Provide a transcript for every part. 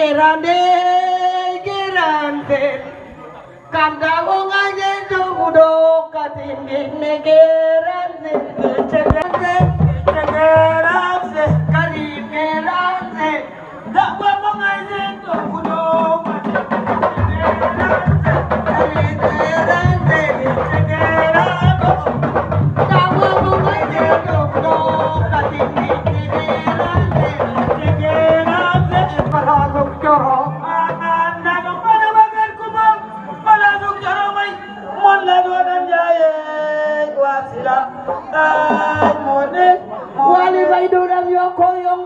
Grande, grande, canta con alguien todo, catimbi, me grande, grande, cari, grande, da con alguien todo, Wali Baidu dan Yoko Yong.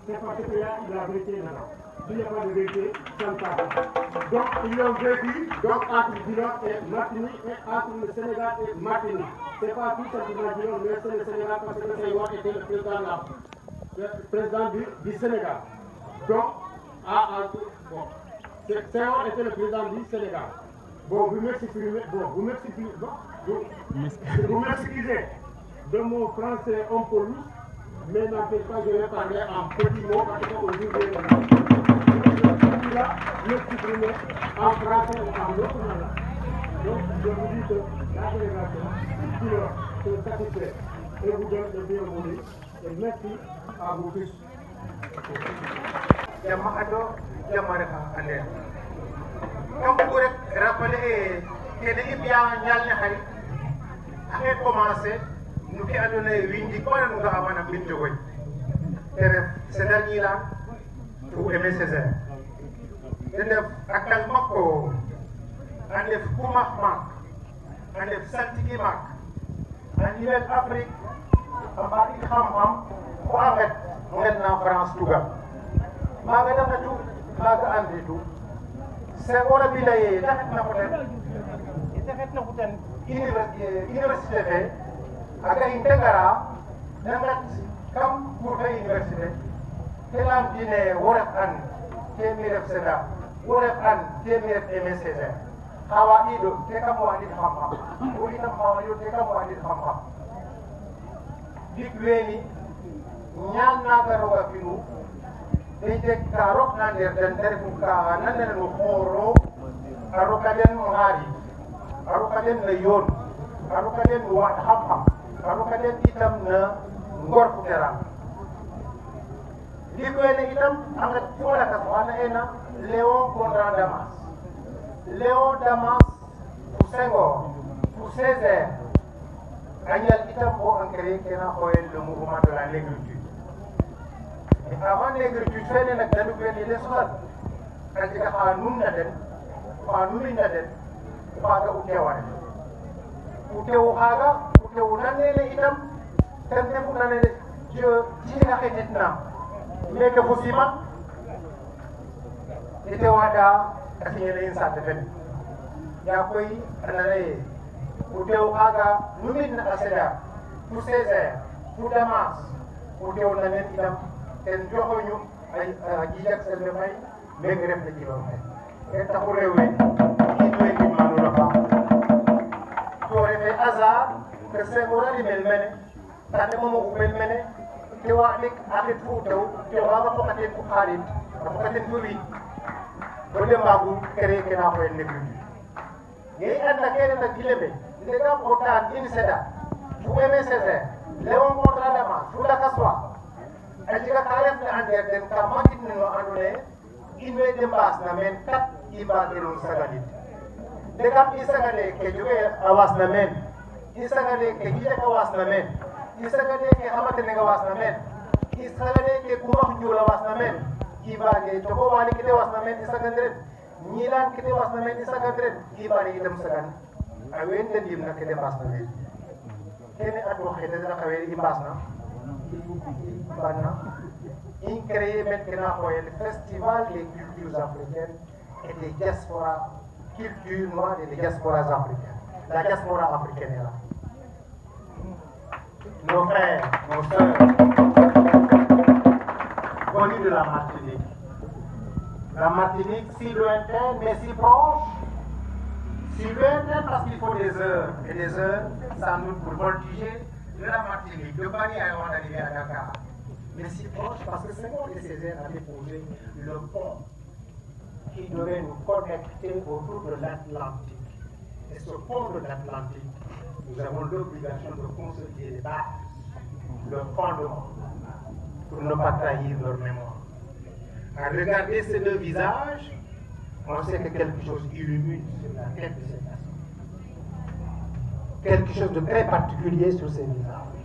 C'est parce qu'il y a la vérité là-bas. S'il n'y a pas de vérité, ça ne passe pas. Donc, ils ont vécu entre Dillon et Martinique et entre le Sénégal et Martinique. Ce n'est pas tout simplement Dillon, mais c'est le Sénégal parce que Senghor était le président du Sénégal. Donc, Senghor était le président du Sénégal. Bon, vous m'excusez de mon français un peu lourd. Mais n'empêche pas, je vais parler en petits mots parce qu'aujourd'hui, je vais m'exprimer en français ou en autre langue. Donc, je vous dis que la délégation se satisfait et vous donne le bienvenue. Et merci à vous tous. Comme vous rappelez, que l'équipe a commencé. Nous qui avons eu quoi nous avons un de jouer. C'est dernier-là, pour aimer Césaire. Actuellement, on est Koumakmak, on est Santikimak, on est Afrique, on va y Hamham, pour arrêter, on est en France, tout gars. Magadam tout, Maga tout. C'est on a bilé, université. Aga intégara nangat kam pour faire université telam dine woref an temiref seda woref an temiref MSC hawa ido te kam wadi xam-xam o itam ma yo te kam wadi xam-xam dik weni ñaan na ga roga finu de tek ka rok na der den der ku ka nan den no xoro arokaden mo hari arokaden le yoon arokaden wa xam-xam kalau kalian hitam na ngor putera di ko ene hitam anga fola ka wana ena Léon Condra Damas Léon Damas pour Senghor pour Césaire agnal hitam bo ancré kena xoyel le mouvement de la négritude et avant négritude fene nak dañu ko les soxal kan ci ka nun na den fa nun na den fa ga utewane utewu haga unanele itam tembe unanele je jina kheditna meke fusima ite wada asinyele insa tefen ya koy anale utew aga numin aseda pour Césaire pour Damas utew nanen itam ten joxoñu ay jijak selbe fay meke ref na ci lo fay taxu rewé ki doy ki manu la fa to refe hasard que Senghor a melmene tane momo melmene te wa nik atit fu taw te wa ga fokaten fu khalit fokaten fu wi do de magu kere ke na ko en nebi ye anda kere na dilebe le ga portan in seda fu MSC Léon Condra Damas fu la kaswa ajiga kalef na ander den ka makit no andone inwe de mbas na men kat imba de non sagadit de kam isagale ke joge awas na men isagale ke hije ka wasna men isagale ke hamate ne ka wasna men isagale ke kuma jula wasna men ibage to ko wani kite wasna men isagandre nilan kite wasna men isagandre ibare idam sagan awen den dim na kite wasna men kene atu khete da khaweli imbasna banna in créé maintenant le festival des cultures africaines et des diasporas culture noire et des diasporas africaines. La diaspora africaine est là. nos frères, nos sœurs, venus de la Martinique. La Martinique, si lointaine, mais si proche. Si lointaine parce qu'il faut des heures et des heures, sans doute pour voltiger de la Martinique, de Paris avant d'arriver à Dakar. Mais si proche parce que Senghor et Césaire avaient posé le pont qui devait nous connecter autour de l'Atlantique. Et ce pont de l'Atlantique, nous avons l'obligation de consolider les bases, le fondement, pour ne pas trahir leur mémoire. À regarder ces deux visages, on sait que quelque chose illumine sur la tête de ces personnes. Quelque chose de très particulier sur ces visages,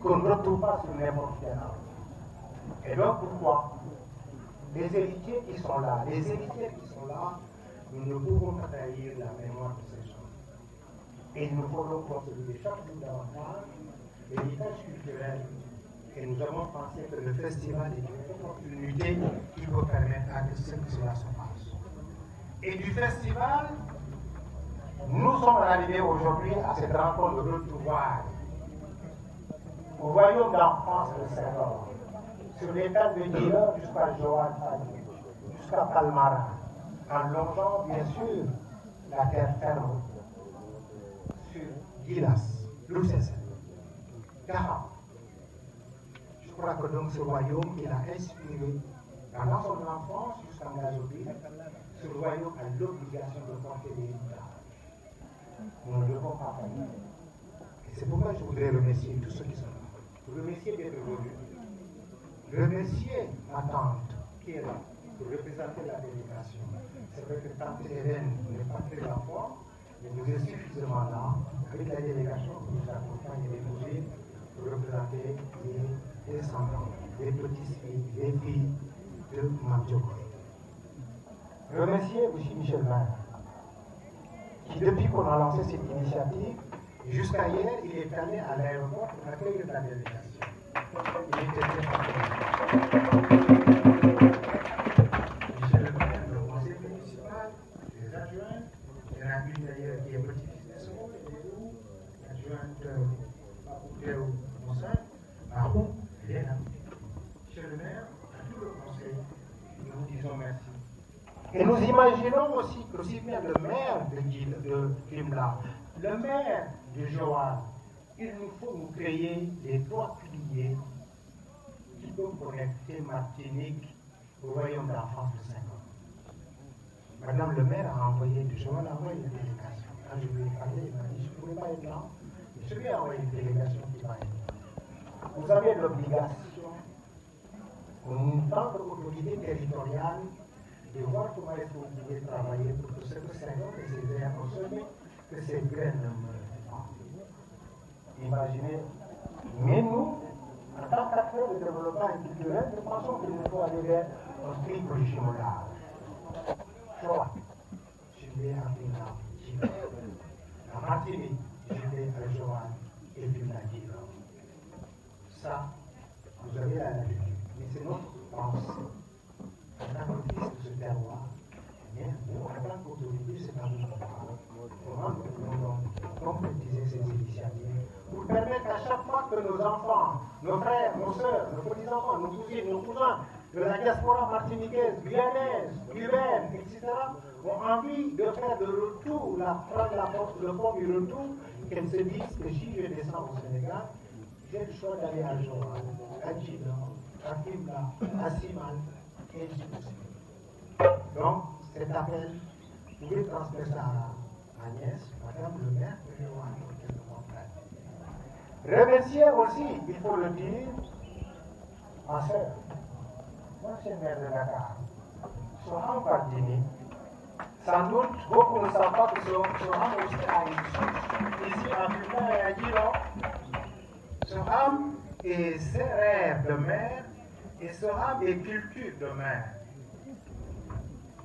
qu'on ne retrouve pas sur n'importe quel âge. Et donc pourquoi les héritiers qui sont là, les héritiers qui sont là, nous ne pouvons pas trahir la mémoire de ces gens. Et il nous faut donc consolider chaque jour davantage l'héritage culturel. Et nous avons pensé que le festival est une opportunité qui peut permettre à ce que cela se passe. Et du festival, nous sommes arrivés aujourd'hui à cette rencontre de retrouvailles au royaume d'enfance de Senghor, sur l'état de Dila jusqu'à Johan, jusqu'à Palmara, en longeant bien sûr la terre ferme sur Gilas, Lucesse, Gara. Je crois que donc ce royaume qu'il a inspiré pendant son enfance jusqu'en Gazobil, ce royaume a l'obligation de porter l'héritage. Nous ne devons pas faillir. Et c'est pourquoi je voudrais remercier tous ceux qui sont là. Remercier d'être venus. Remercier ma tante qui est là pour représenter la délégation. C'est vrai que tante Hélène n'est pas très en forme, mais vous êtes suffisamment là avec la délégation qui nous accompagne et les cousines pour représenter les descendants, les petites-filles, les filles de Mabdjokoy. Remercier aussi Michel Maire, qui depuis qu'on a lancé cette initiative, jusqu'à hier, il est allé à l'aéroport pour accueillir la délégation. Il était très content. Michel Maire, le conseil municipal, les adjoints, il y en a une d'ailleurs qui est petit-fils de Senghor, l'adjointe Théo Monsin, Marou, il est là. Michel le maire, à tout le conseil, nous vous disons merci. Et nous imaginons aussi bien le maire de Fimla, le maire de Joal. Il nous faut nous créer les trois piliers qui peuvent connecter Martinique au royaume d'enfance de Senghor. Madame le maire a envoyé de Joal a envoyé une délégation. Quand je lui ai parlé, il m'a dit, je ne pouvais pas être là. Je lui ai envoyé une délégation qui va être. Vous avez l'obligation, en tant qu'autorité territoriale, de voir comment est-ce que vous pouvez travailler pour que ce que Senghor et ses airs ont semé, que ces graines ne meurent pas. Imaginez, mais nous, en tant qu'acteurs de développement culturel, nous pensons qu'il nous faut aller vers un triple jumelage. Choix, jumelé à Fina, la Martinique, jumelé à Joal et Fina Dila. Ça, vous avez la latitude, mais c'est notre pensée. En tant que fils de ce terroir, mais nous, en tant qu'autorité, c'est à nous comment nous pouvons concrétiser ces initiatives pour permettre à chaque fois que nos enfants, nos frères, nos sœurs, nos petits-enfants, nos cousines, nos cousins de la diaspora martiniquaise, guyanaise, cubaine, etc., ont envie de faire de retour, prendre la porte, le pont du retour, qu'elles se disent que si je descends au Sénégal, j'ai le choix d'aller à Joal, à Djibouti, à Fimla, à Simal, et ainsi de suite. Donc, cet appel, vous pouvez transmettre ça à Agnès, Madame le maire de Joal, qui est de mon frère. Remercier aussi, il faut le dire, ma sœur, l'ancienne maire de Dakar, Soham Pardini. Sans doute, beaucoup ne savent pas que Soham aussi a une source ici en Fimla et à Djilo. Soham est serrère de mer et Soham est culture de mer.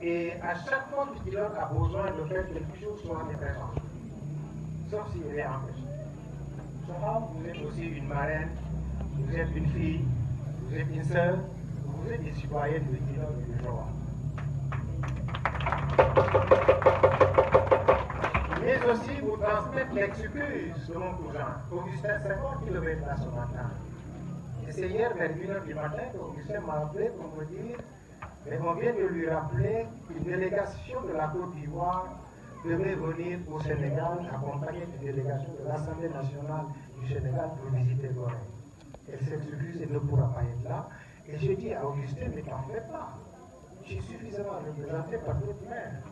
Et à chaque fois qu'il a besoin de faire quelque chose, Soham est présent. Sauf s'il est empêché. Soham, vous êtes aussi une marraine, vous êtes une fille, vous êtes une sœur, vous êtes une citoyenne de Djilo et de Joal. Mais aussi vous transmettre l'excuse de mon cousin, Augustin Senghor, qui devait être là ce matin. Et c'est hier vers 1h du matin qu'Augustin m'a appelé pour me dire, mais on vient de lui rappeler qu'une délégation de la Côte d'Ivoire devait venir au Sénégal accompagner une délégation de l'Assemblée nationale du Sénégal pour visiter Gorée. Elle s'excuse et ne pourra pas être là. Et je dis à Augustin, mais t'en fais pas. Je suis suffisamment représenté par d'autres maires.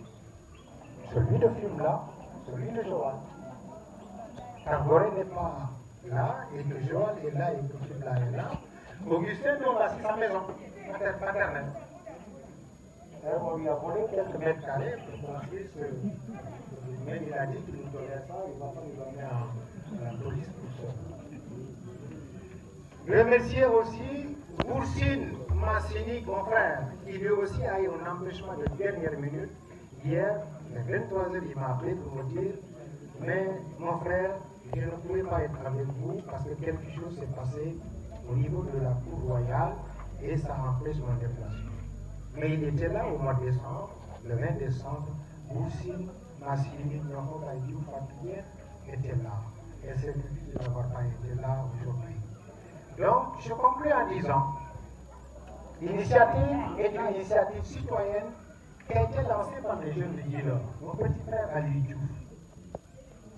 Celui de Fimela, celui de Joal. Quand Gorée n'est pas là, et que Joal est là, et que Fimela est là, Augustin tombe à sa maison paternelle. On lui a volé quelques mètres carrés pour construire ce. Mais il a dit qu'il nous donnait ça, il ne va pas nous amener à la police pour ça. Je remercie aussi Boursine Massini, confrère, qui lui aussi a eu un empêchement de dernière minute. Hier, à 23h, il m'a appelé pour me dire, mais mon frère, je ne pouvais pas être avec vous parce que quelque chose s'est passé au niveau de la cour royale et ça empêche mon déplacement. Mais il était là au mois de décembre, le 20 décembre, Boursine Massini, Nyongo Baïdiou Fatouien était là. Elle s'excuse de n'avoir pas été là aujourd'hui. Donc, je conclue en disant, l'initiative est une initiative citoyenne qui a été lancée par les jeunes de Guilor. Mon petit frère Ali Diouf.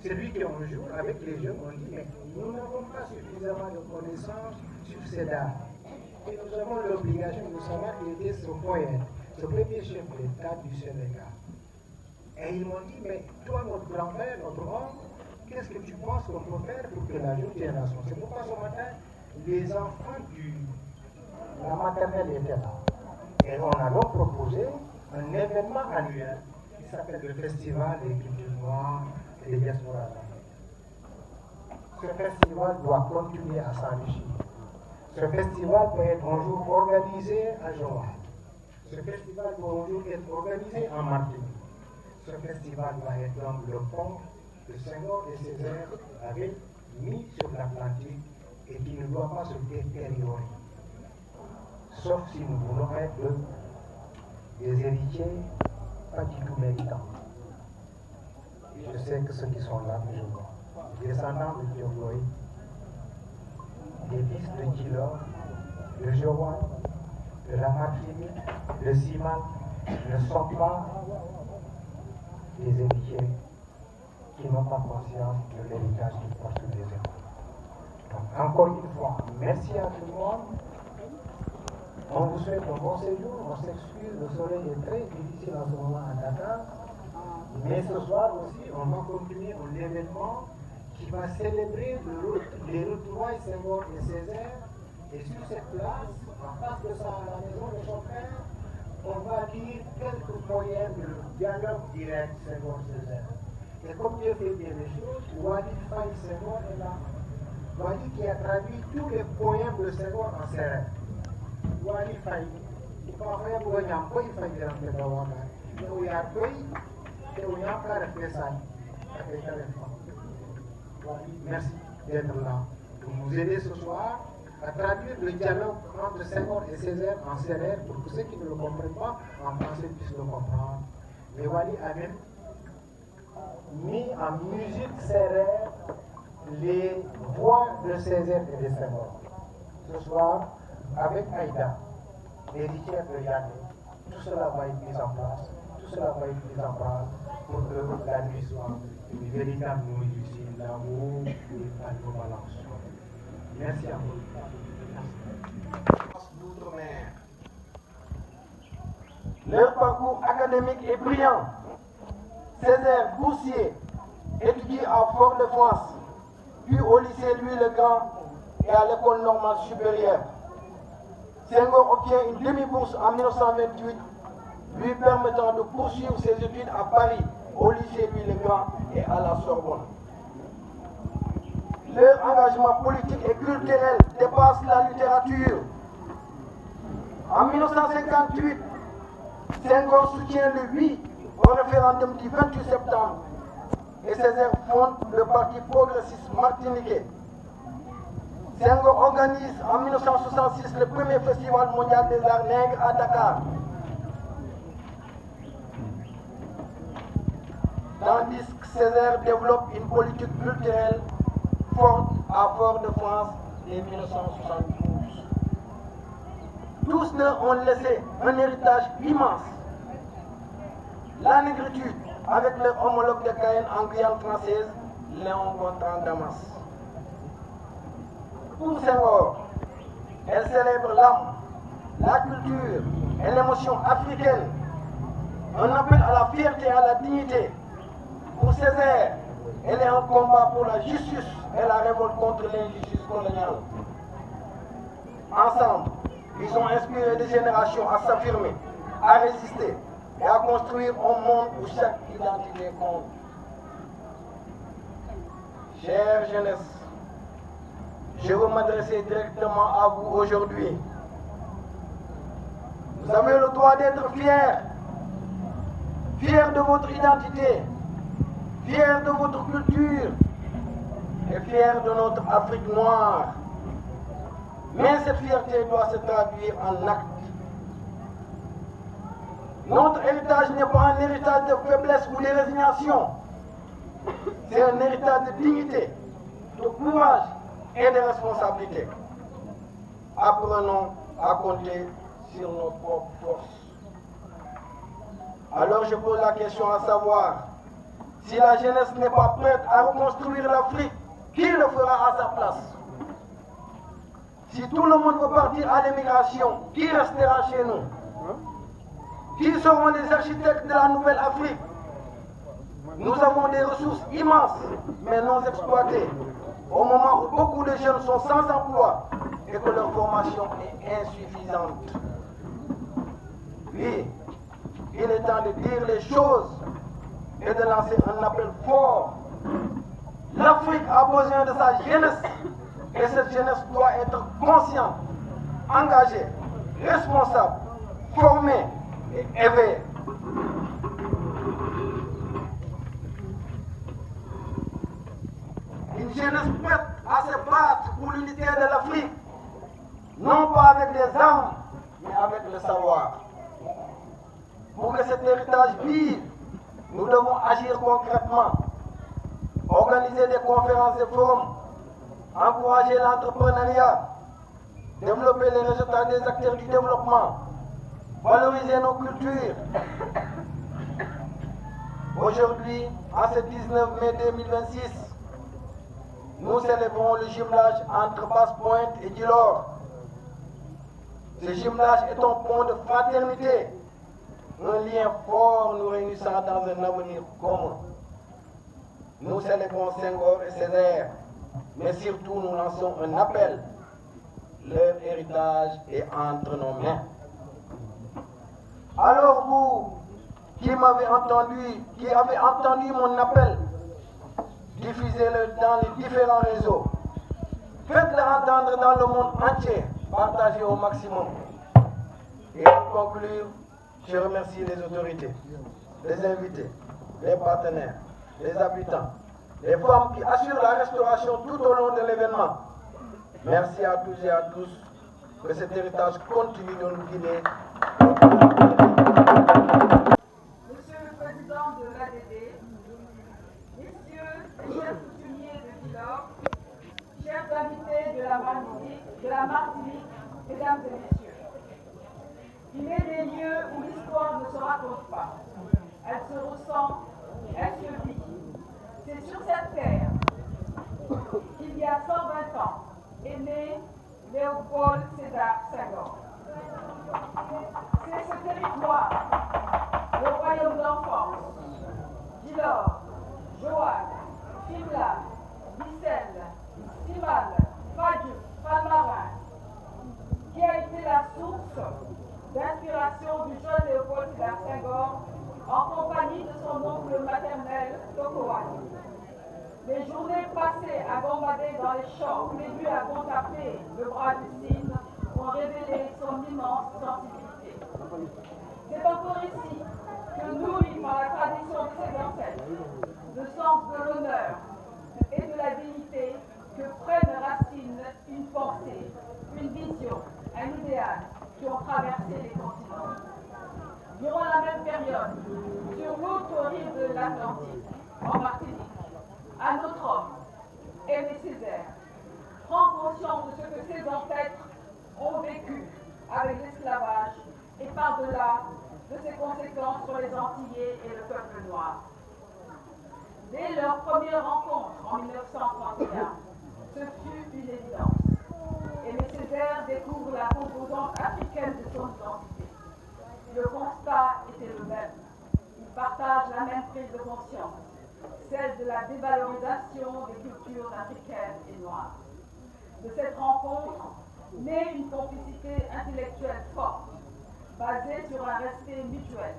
C'est lui qui, un jour, avec les jeunes, on dit, mais nous n'avons pas suffisamment de connaissances sur ces dates. Et nous avons l'obligation de savoir qui était ce poète, ce premier chef d'État du Sénégal. Et ils m'ont dit, mais toi, notre grand-père, notre oncle, qu'est-ce que tu penses qu'on peut faire pour que la jeune génération? C'est pourquoi ce matin, les enfants de la maternelle étaient là. Et on a donc proposé un événement annuel qui s'appelle le Festival des cultures noires et des diasporas. Ce festival doit continuer à s'enrichir. Ce festival peut être un jour organisé à Joal. Ce festival peut un jour être organisé en Martinique. Ce festival va être donc le pont que Senghor et Césaire avaient mis sur l'Atlantique et qui ne doit pas se détériorer. Sauf si nous voulons être des héritiers pas du tout méritants. Je sais que ceux qui sont là, je vois, les descendants de Diogoy, des fils de Djilor, de Jowan, de la Martinique, de Simal, ne sont pas des héritiers qui n'ont pas conscience de l'héritage qu'ils portent sur les épaules. Donc, encore une fois, merci à tout le monde. On vous souhaite un bon séjour. On s'excuse, le soleil est très difficile en ce moment à Dakar. Mais ce soir aussi, on va continuer un événement qui va célébrer les retrouvailles Senghor et Césaire. Et sur cette place, en face de ça, à la maison de son frère, on va dire quelques poèmes de dialogue direct Senghor-Césaire. Et comme Dieu fait bien les choses, Walid Faye Senghor est là. Walid qui a traduit tous les poèmes de Senghor en sérère. Walid Faye, il faut faire pour un peu, il faut dire un peu de Wanda. Il y a un peu, il y a un peu de ça. Merci d'être là pour nous aider ce soir à traduire le dialogue entre Senghor et Césaire en sérère pour que ceux qui ne le comprennent pas en français puissent le comprendre. Mais Walid a même mis en musique sérère les voix de Césaire et de Senghor. Ce soir, avec Aïda, l'héritière de Yanné, tout cela va être mis en place, tout cela va être mis en place pour que la nuit soit une véritable nuit ici, l'amour et la balance. Merci à vous. D'outre-mer. Leur parcours académique est brillant. Césaire, boursier, étudie à Fort-de-France, puis au lycée Louis-le-Grand et à l'école normale supérieure. Senghor obtient une demi-bourse en 1928, lui permettant de poursuivre ses études à Paris, au lycée Louis-le-Grand et à la Sorbonne. Leur engagement politique et culturel dépasse la littérature. En 1958, Senghor soutient le oui au référendum du 28 septembre et Césaire fonde le parti progressiste martiniquais. Senghor organise en 1966 le premier festival mondial des arts nègres à Dakar. Tandis que Césaire développe une politique culturelle forte à Fort-de-France dès 1972. Tous deux ont laissé un héritage immense. La négritude, avec leur homologue de Cayenne en Guyane française, Léon Gontran Damas. Pour Senghor, elle célèbre l'âme, la culture et l'émotion africaine. Un appel à la fierté et à la dignité. Pour Césaire, elle est un combat pour la justice et la révolte contre l'injustice coloniale. Ensemble, ils ont inspiré des générations à s'affirmer, à résister et à construire un monde où chaque identité compte. Chère jeunesse, je veux m'adresser directement à vous aujourd'hui. Vous avez le droit d'être fiers, fiers de votre identité, fiers de votre culture et fiers de notre Afrique noire. Mais cette fierté doit se traduire en actes. Notre héritage n'est pas un héritage de faiblesse ou de résignation. C'est un héritage de dignité, de courage et de responsabilité. Apprenons à compter sur nos propres forces. Alors je pose la question à savoir, si la jeunesse n'est pas prête à reconstruire l'Afrique, qui le fera à sa place? Si tout le monde veut partir à l'émigration, qui restera chez nous? Qui seront les architectes de la nouvelle Afrique? Nous avons des ressources immenses, mais non exploitées, au moment où beaucoup de jeunes sont sans emploi et que leur formation est insuffisante. Oui, il est temps de dire les choses et de lancer un appel fort. L'Afrique a besoin de sa jeunesse et cette jeunesse doit être consciente, engagée, responsable, formée et éveillée. Une jeunesse prête à se battre pour l'unité de l'Afrique, non pas avec des armes, mais avec le savoir. Pour que cet héritage vive, nous devons agir concrètement, organiser des conférences et forums, encourager l'entrepreneuriat, développer les résultats des acteurs du développement, valoriser nos cultures. Aujourd'hui, en ce 19 mai 2026, nous célébrons le jumelage entre Basse-Pointe et Djilor. Ce jumelage est un pont de fraternité, un lien fort nous réunissant dans un avenir commun. Nous célébrons Senghor et Césaire, mais surtout nous lançons un appel. Leur héritage est entre nos mains. Alors vous, qui m'avez entendu, qui avez entendu mon appel, diffusez-le dans les différents réseaux. Faites-le entendre dans le monde entier. Partagez au maximum. Et pour conclure, je remercie les autorités, les invités, les partenaires, les habitants, les femmes qui assurent la restauration tout au long de l'événement. Merci à tous et à tous. Que cet héritage continue de nous guider. Monsieur le Président de l'ADD, messieurs et chers coutumiers de Djilor, chers invités de la Martinique, mesdames et messieurs, il est des lieux où l'histoire ne se raconte pas. Elle se ressent, elle se vit. C'est sur cette terre qu'il y a 120 ans est né Léopold Sédar Senghor. C'est ce territoire, le royaume d'enfance, Djilor, Joal, Fimela, Bissel, Simal, Fadiouk, Palmarin, qui a été la source d'inspiration du jeune Léopold Sédar Senghor en compagnie de son oncle maternel, Tokowani. Les journées passées à gambader dans les champs, les nuits à contempler le bras du cygne ont révélé son immense sensibilité. C'est encore ici que, nourri par la tradition de ses ancêtres, le sens de l'honneur et de la dignité, que prennent racine une pensée, une vision, un idéal qui ont traversé les continents. Durant la même période, sur l'autre rive de l'Atlantique, en Martinique, que ses ancêtres ont vécu avec l'esclavage et par-delà de ses conséquences sur les Antillais et le peuple noir. Dès leur première rencontre en 1931, ce fut une évidence. Aimé Césaire découvre la composante africaine de son identité. Le constat était le même. Ils partagent la même prise de conscience, celle de la dévalorisation des cultures africaines et noires. De cette rencontre naît une complicité intellectuelle forte, basée sur un respect mutuel,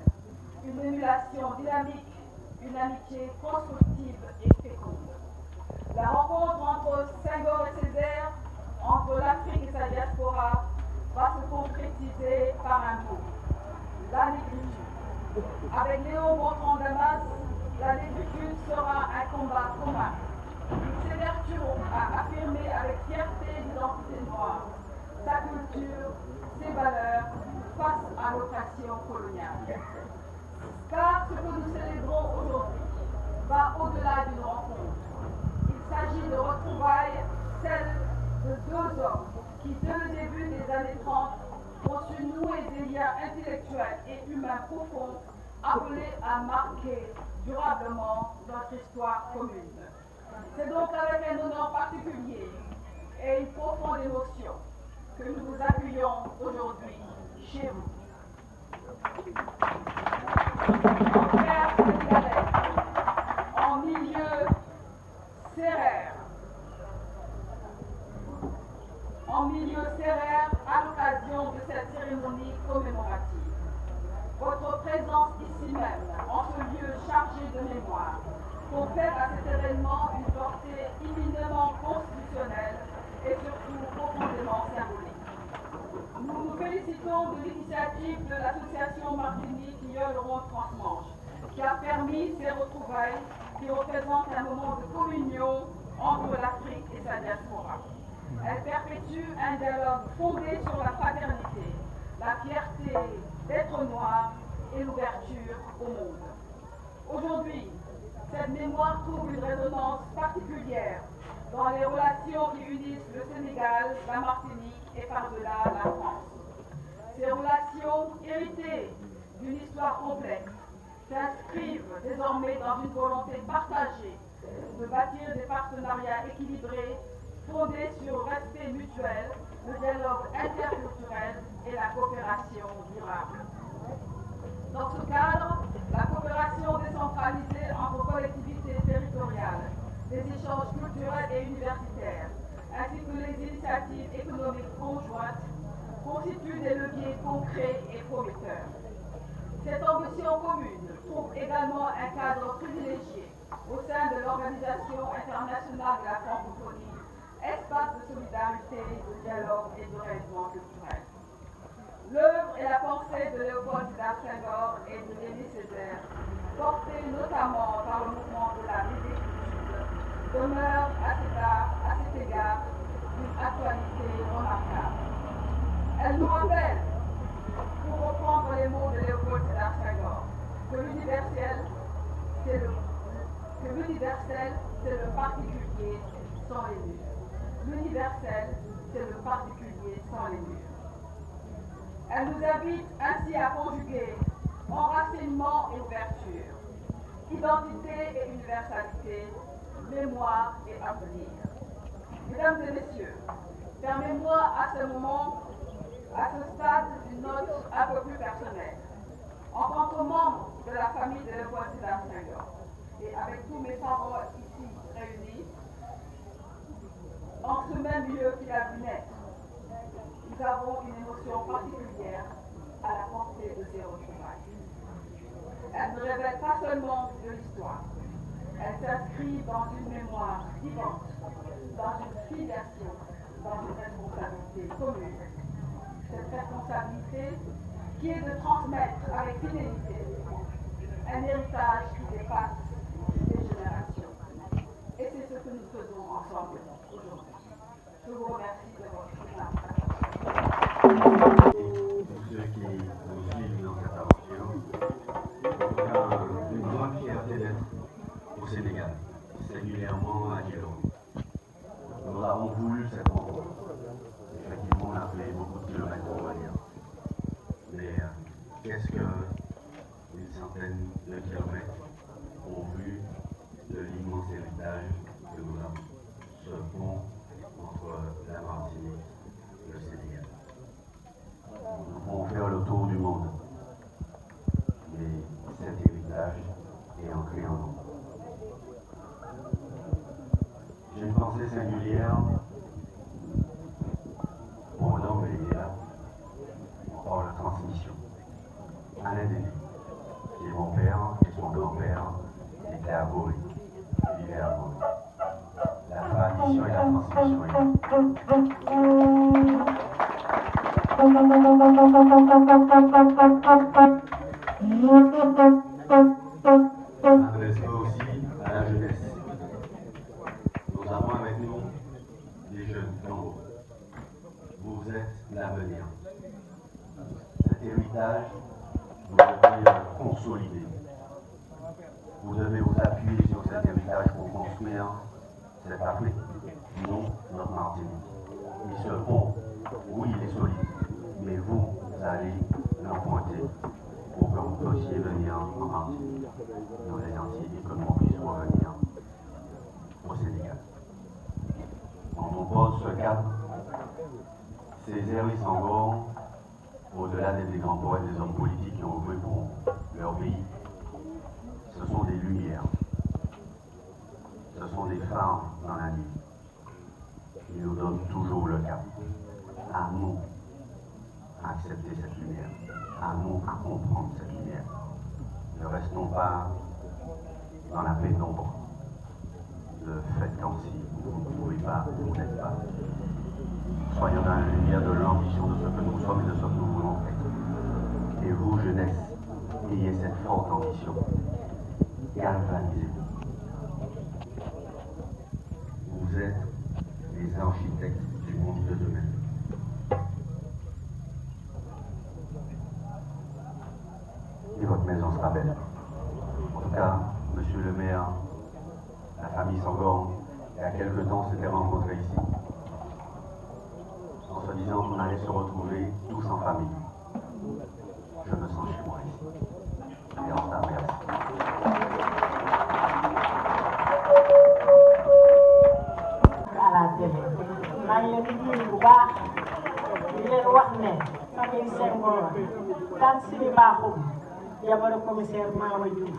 une émulation dynamique, une amitié constructive et féconde. La rencontre entre Senghor et Césaire, entre l'Afrique et sa diaspora, va se concrétiser par un mot, la négritude. Avec Léo Bertrand-Damas, la négritude sera un combat commun. Ils s'évertueront à affirmer avec fierté l'identité noire, sa culture, ses valeurs face à l'oppression coloniale. Car ce que nous célébrons aujourd'hui va au-delà d'une rencontre. Il s'agit de retrouvailles, celles de deux hommes qui, dès le début des années 30, ont su nouer des liens intellectuels et humains profonds appelés à marquer durablement notre histoire commune. C'est donc avec un honneur particulier et une profonde émotion que nous vous accueillons aujourd'hui chez vous. En terre sénégalaise, en milieu sérère, à l'occasion de cette cérémonie commémorative. Votre présence ici même, en ce lieu chargé de mémoire, confère à cet événement une portée éminemment constitutionnelle et surtout profondément symbolique. Nous nous félicitons de l'initiative de l'association Martinique Tilleul Ronde Transmanche, qui a permis ces retrouvailles qui représentent un moment de communion entre l'Afrique et sa diaspora. Elle perpétue un dialogue fondé sur la fraternité, la fierté d'être noir et l'ouverture au monde. Aujourd'hui, cette mémoire trouve une résonance particulière dans les relations qui unissent le Sénégal, la Martinique et par-delà la France. Ces relations, héritées d'une histoire complexe, s'inscrivent désormais dans une volonté partagée de bâtir des partenariats équilibrés fondés sur le respect mutuel, le dialogue interculturel et la coopération durable. Dans ce cadre, la coopération décentralisée entre collectivités territoriales, les échanges culturels et universitaires, ainsi que les initiatives économiques conjointes, constituent des leviers concrets et prometteurs. Cette ambition commune trouve également un cadre privilégié au sein de l'Organisation internationale de la francophonie, espace de solidarité, de dialogue et de rayonnement culturel. L'œuvre et la pensée de Léopold Sédar Senghor et de Aimé Césaire, portée notamment par le mouvement de la négritude, demeure à cet égard d'une actualité remarquable. Elle nous rappelle, pour reprendre les mots de Léopold Sédar Senghor, que l'universel, c'est le particulier sans les murs. L'universel, c'est le particulier sans les murs. Elle nous invite ainsi à conjuguer enracinement et ouverture, identité et universalité, mémoire et avenir. Mesdames et messieurs, permettez-moi à ce moment, à ce stade, une note un peu plus personnelle. En tant que membre de la famille de Léopold Sédar Senghor, et avec tous mes parents ici réunis, en ce même lieu qu'il a vu naître, nous avons une émotion particulière à la pensée de ces retrouvailles. Elle ne révèle pas seulement de l'histoire, elle s'inscrit dans une mémoire vivante, dans une filiation, dans une responsabilité commune. Cette responsabilité qui est de transmettre avec fidélité un héritage qui dépasse les générations. Et c'est ce que nous faisons ensemble aujourd'hui. Je vous remercie de votre attention. Pour ceux qui nous suivent dans cette aventure, il y a une grande fierté d'être au Sénégal, singulièrement à Djilor. Nous avons voulu cette rencontre. Je m'adresserai aussi à la jeunesse. Nous avons avec nous des jeunes comme vous. Vous êtes l'avenir. Cet héritage, vous devez le consolider. Vous devez vous appuyer sur cet héritage pour construire cette Afrique, nous, notre Martinique. Et ce pont, oui, il est solide, mais vous allez l'emprunter pour que vous puissiez venir en Martinique, dans les Antilles, et que nous puissions revenir au Sénégal. Quand on pose ce cadre, Césaire et Senghor, au-delà des grands poètes, des hommes politiques qui ont œuvré pour leur pays, ce sont des lumières, ce sont des phares dans la nuit. Ils nous donnent toujours le cap. À nous à accepter cette lumière, à nous à comprendre cette lumière. Ne restons pas dans la pénombre. Le faites comme si vous ne pouvez pas, vous n'êtes pas. Soyons dans la lumière de l'ambition de ce que nous sommes et de ce que nous voulons être. Et vous, jeunesse, ayez cette forte ambition. Galvanisez-vous. Vous êtes les architectes du monde de demain. Et votre maison sera belle. En tout cas, monsieur le maire, la famille Senghor, il y a quelque temps, s'était rencontrés ici, en se disant qu'on allait se retrouver tous en famille. Je me sens chez moi ici. Et en ça, merci. À la télé maa ngi leen di nuyu bu baax di leen wax ne famille Senghor kan Sidi Bakhoum jabaru commissaire Mama Diouf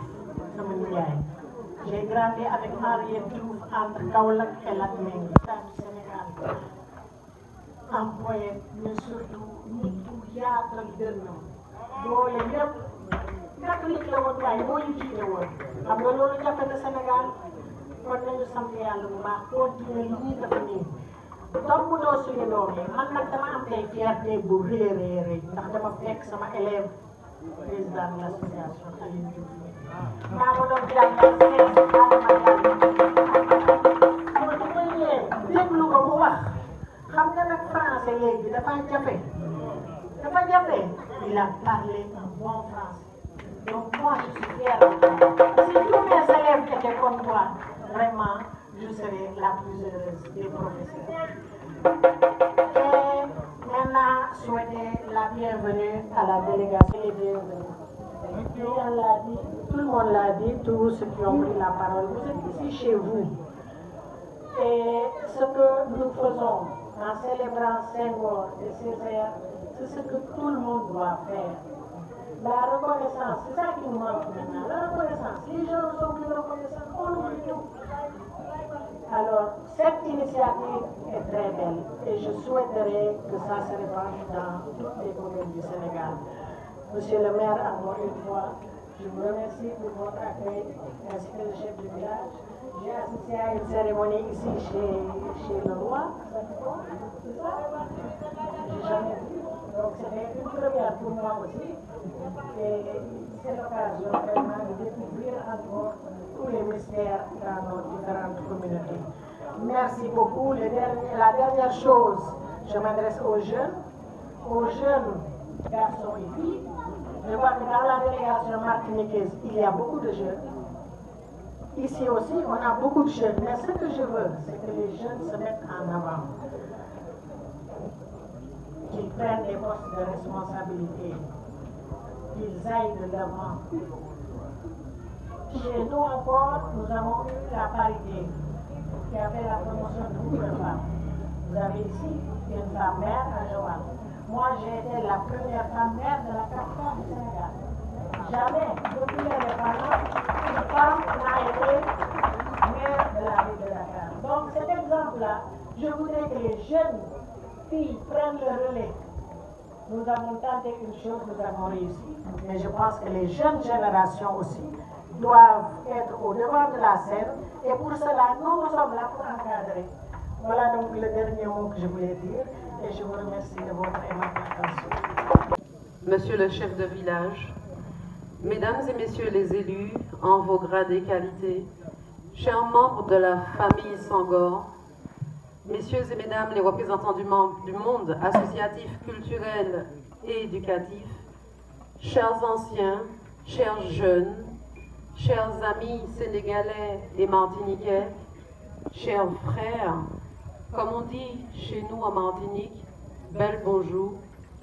sama nijaay. J'ai grandi avec Henriette Diouf entre Kaolack et Latmingué. Du Sénégal en poète mais surtout nit ku yaatal dënnam doole ñëpp catholique la woon waaye moo ñu jiite woon xam nga loolu jafe na Sénégal. kon nañu sant yàlla bu baax continuer li ñuy def nii toppatoo suñu doom yi man nag dama am tey fierté bu rëy ndax dama fekk sama élève président de l' association Aliou Diouf maa ma doon jàngal Adama Diallo ma ñëwee déglu ko mu wax xam nga nag français léegi dafa jafe il a parlé un bon français donc moi je suis fière si tous mes élèves étaient comme toi vraiment, je serai la plus heureuse des professeurs. Et maintenant, souhaiter la bienvenue à la délégation et bienvenue. On l'a dit, tout le monde l'a dit, tous ceux qui ont pris la parole, vous êtes ici chez vous. Et ce que nous faisons en célébrant Senghor et Césaire, c'est ce que tout le monde doit faire. La reconnaissance, c'est ça qui nous manque maintenant. La reconnaissance, les gens sont plus reconnaissants, on oublie tout. Alors, cette initiative est très belle et je souhaiterais que ça se répande dans toutes les communes du Sénégal. Monsieur le maire, encore une fois, je vous remercie pour votre accueil ainsi que le chef du village. J'ai assisté à une cérémonie ici chez le roi, c'est ça? J'ai jamais vu. Donc c'était une première pour moi aussi. Et c'est l'occasion vraiment de découvrir encore tous les mystères dans nos différentes communautés. Merci beaucoup. La dernière chose, je m'adresse aux jeunes garçons et filles. Je vois que dans la délégation martiniquaise, il y a beaucoup de jeunes. Ici aussi, on a beaucoup de jeunes. Mais ce que je veux, c'est que les jeunes se mettent en avant. Qu'ils prennent des postes de responsabilité, qu'ils aillent de l'avant. Chez nous encore, nous avons eu la parité qui a fait la promotion de toutes les femmes. Vous avez ici une femme mère à Joal. Moi, j'ai été la première femme mère de la capitale du Sénégal. Jamais, depuis l'indépendance, une femme n'a été maire de la ville de Dakar. Donc cet exemple-là, je voudrais que les jeunes filles prennent le relais. Nous avons tenté une chose, nous avons réussi. Mais je pense que les jeunes générations aussi doivent être au devant de la scène. Et pour cela, nous sommes là pour encadrer. Voilà donc le dernier mot que je voulais dire et je vous remercie de votre aimable attention. Monsieur le chef de village, Mesdames et Messieurs les élus, en vos grades et qualités, chers membres de la famille Sangor, Messieurs et Mesdames les représentants du monde associatif, culturel et éducatif, chers anciens, chers jeunes, chers amis sénégalais et martiniquais, chers frères, comme on dit chez nous en Martinique, bel bonjour,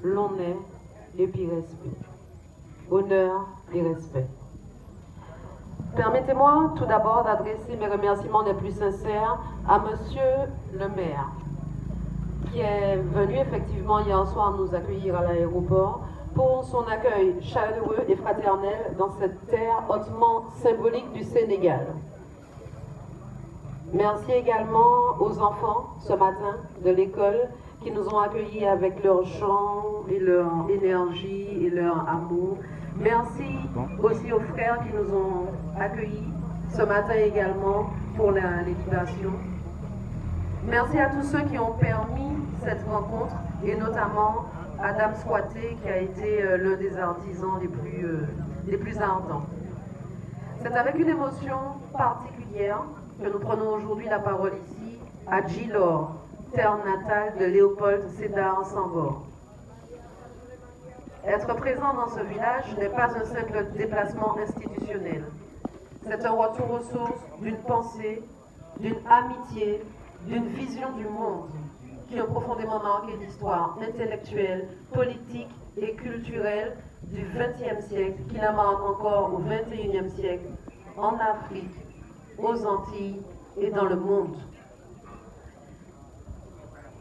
l'on est et puis respect. Honneur et respect. Permettez-moi tout d'abord d'adresser mes remerciements les plus sincères à Monsieur le maire, qui est venu effectivement hier soir nous accueillir à l'aéroport pour son accueil chaleureux et fraternel dans cette terre hautement symbolique du Sénégal. Merci également aux enfants ce matin de l'école qui nous ont accueillis avec leur chant et leur énergie et leur amour. Merci aussi aux frères qui nous ont accueillis ce matin également pour la libération. Merci à tous ceux qui ont permis cette rencontre et notamment Adam Swaté qui a été l'un des artisans les plus ardents. C'est avec une émotion particulière que nous prenons aujourd'hui la parole ici à Djilor, terre natale de Léopold Sédar Senghor. Être présent dans ce village n'est pas un simple déplacement institutionnel. C'est un retour aux sources d'une pensée, d'une amitié, d'une vision du monde qui ont profondément marqué l'histoire intellectuelle, politique et culturelle du XXe siècle, qui la marque encore au XXIe siècle, en Afrique, aux Antilles et dans le monde.